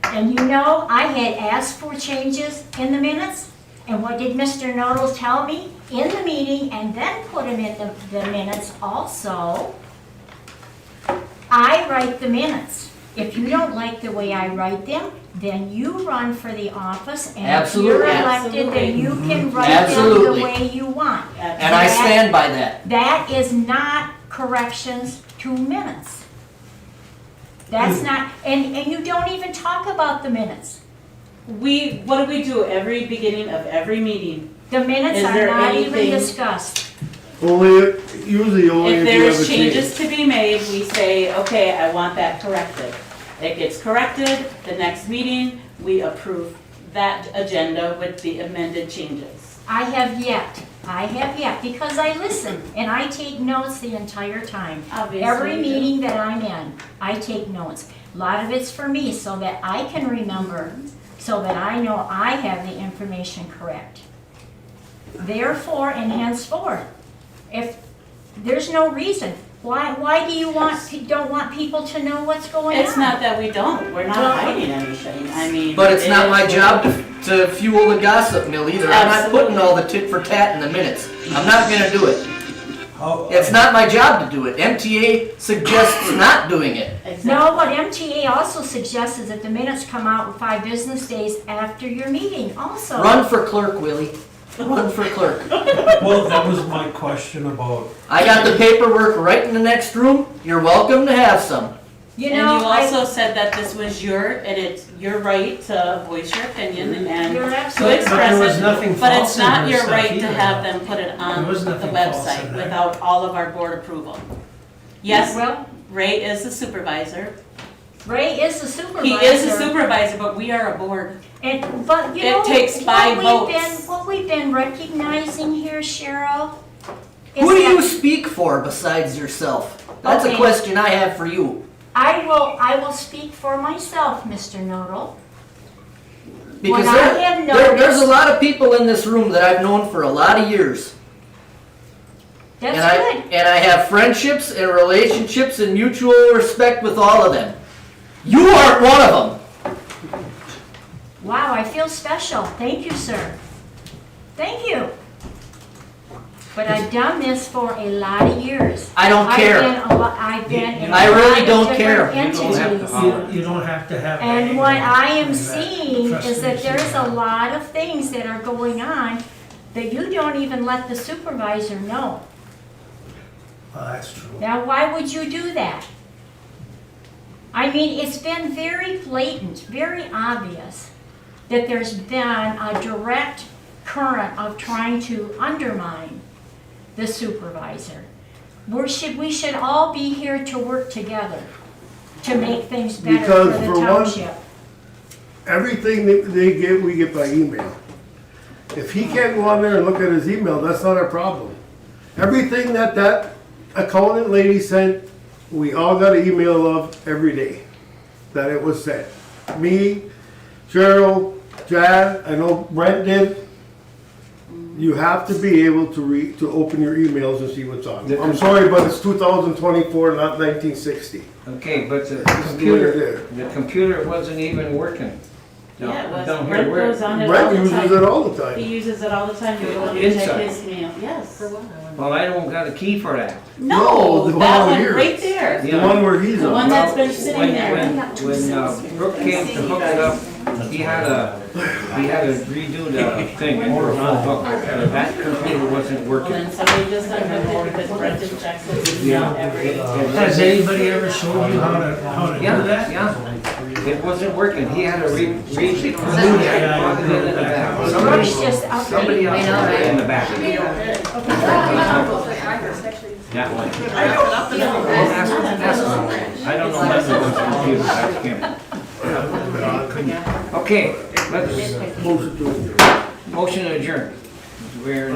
And you know, I had asked for changes in the minutes, and what did Mr. Nodal tell me in the meeting and then put them in the minutes also? I write the minutes. If you don't like the way I write them, then you run for the office, and if you're elected, then you can write them the way you want. And I stand by that. That is not corrections to minutes. That's not, and you don't even talk about the minutes. What do we do every beginning of every meeting? The minutes are not even discussed. Usually only If if you have there's a change. changes to be made, we say, okay, I want that corrected. It gets corrected, the next meeting, we approve that agenda with the amended changes. I have yet, because I listen and I take notes the entire time. Obviously Every you do. meeting that I'm in, I take notes. A lot of it's for me so that I can remember, so that I know I have the information correct. Therefore and henceforth, if there's no reason, why do you don't want people to know what's going on? It's not that we don't, we're not hiding anything, I mean. But it's not my job to fuel the gossip mill either. I'm not putting all the tit for tat in the minutes. I'm not gonna do it. It's not my job to do it. MTA suggests not doing it. No, what MTA also suggests is that the minutes come out 5 business days after your meeting also. Run for clerk, Willie. Run for clerk. Well, that was my question about. I got the paperwork right in the next room. You're welcome to have some. You And know, you also said that this was it's your right to voice your opinion and You're to absolutely express But there was it. nothing But false it's in not her your stuff right to either, have though. them put it on There was the nothing false in website there. without all of our board approval. Yes, Well, Ray is the supervisor. Ray is the supervisor. He is the supervisor, but we are a board. But you know, It takes 5 votes. what we've been recognizing here, Cheryl, is Who do you that speak for besides yourself? That's a Okay. question I have for you. I will speak for myself, Mr. Nodal. Because What I have there's a noticed- lot of people in this room that I've known for a lot of years. That's and good. I have friendships and relationships and mutual respect with all of them. You aren't one of them. Wow, I feel special. Thank you, sir. Thank you. But I've done this for a lot of years. I don't care. I've been in a I really lot of don't care. different You don't have to entities. holler. You don't have to have. And that what anger I am and that seeing is that there's a frustration. lot of things that are going on that you don't even let the supervisor know. Well, that's true. Now, why would you do that? I mean, it's been very blatant, very obvious that there's been a direct current of trying to undermine the supervisor. We should all be here to work together to make things better Because for the for one- township. Everything that they get, we get by email. If he can't go on there and look at his email, that's not our problem. Everything that accountant lady sent, we all got an email of every day that it was sent. Me, Cheryl, Chad, I know Brent did. You have to be able to open your emails and see what's on. I'm sorry, but it's 2024, not 1960. Okay, but the Computer. computer wasn't even working. Yeah, it was. Down here, Brent where- goes on it all Brent the uses time. it all the time. He uses it all the time to go and check Inside. his mail. Yes. Well, I don't got a key for that. No, No, the one that over one here. right there. The one where he's The on. one that's been sitting When, there. when Brooke came to hook it up he had to redo the thing, and it was not booked, that computer wasn't And working. then somebody just unhooked it because Brent just checks it, you know, every. Has anybody ever showed you how to do Yeah, that? yeah, it wasn't working, he had to read the computer, plug it in the back. Somebody, Just out there. somebody else I know, put it right? in the back. That one. I don't know whether it was computer, that's him. Okay, let's, motion to adjourn. We're.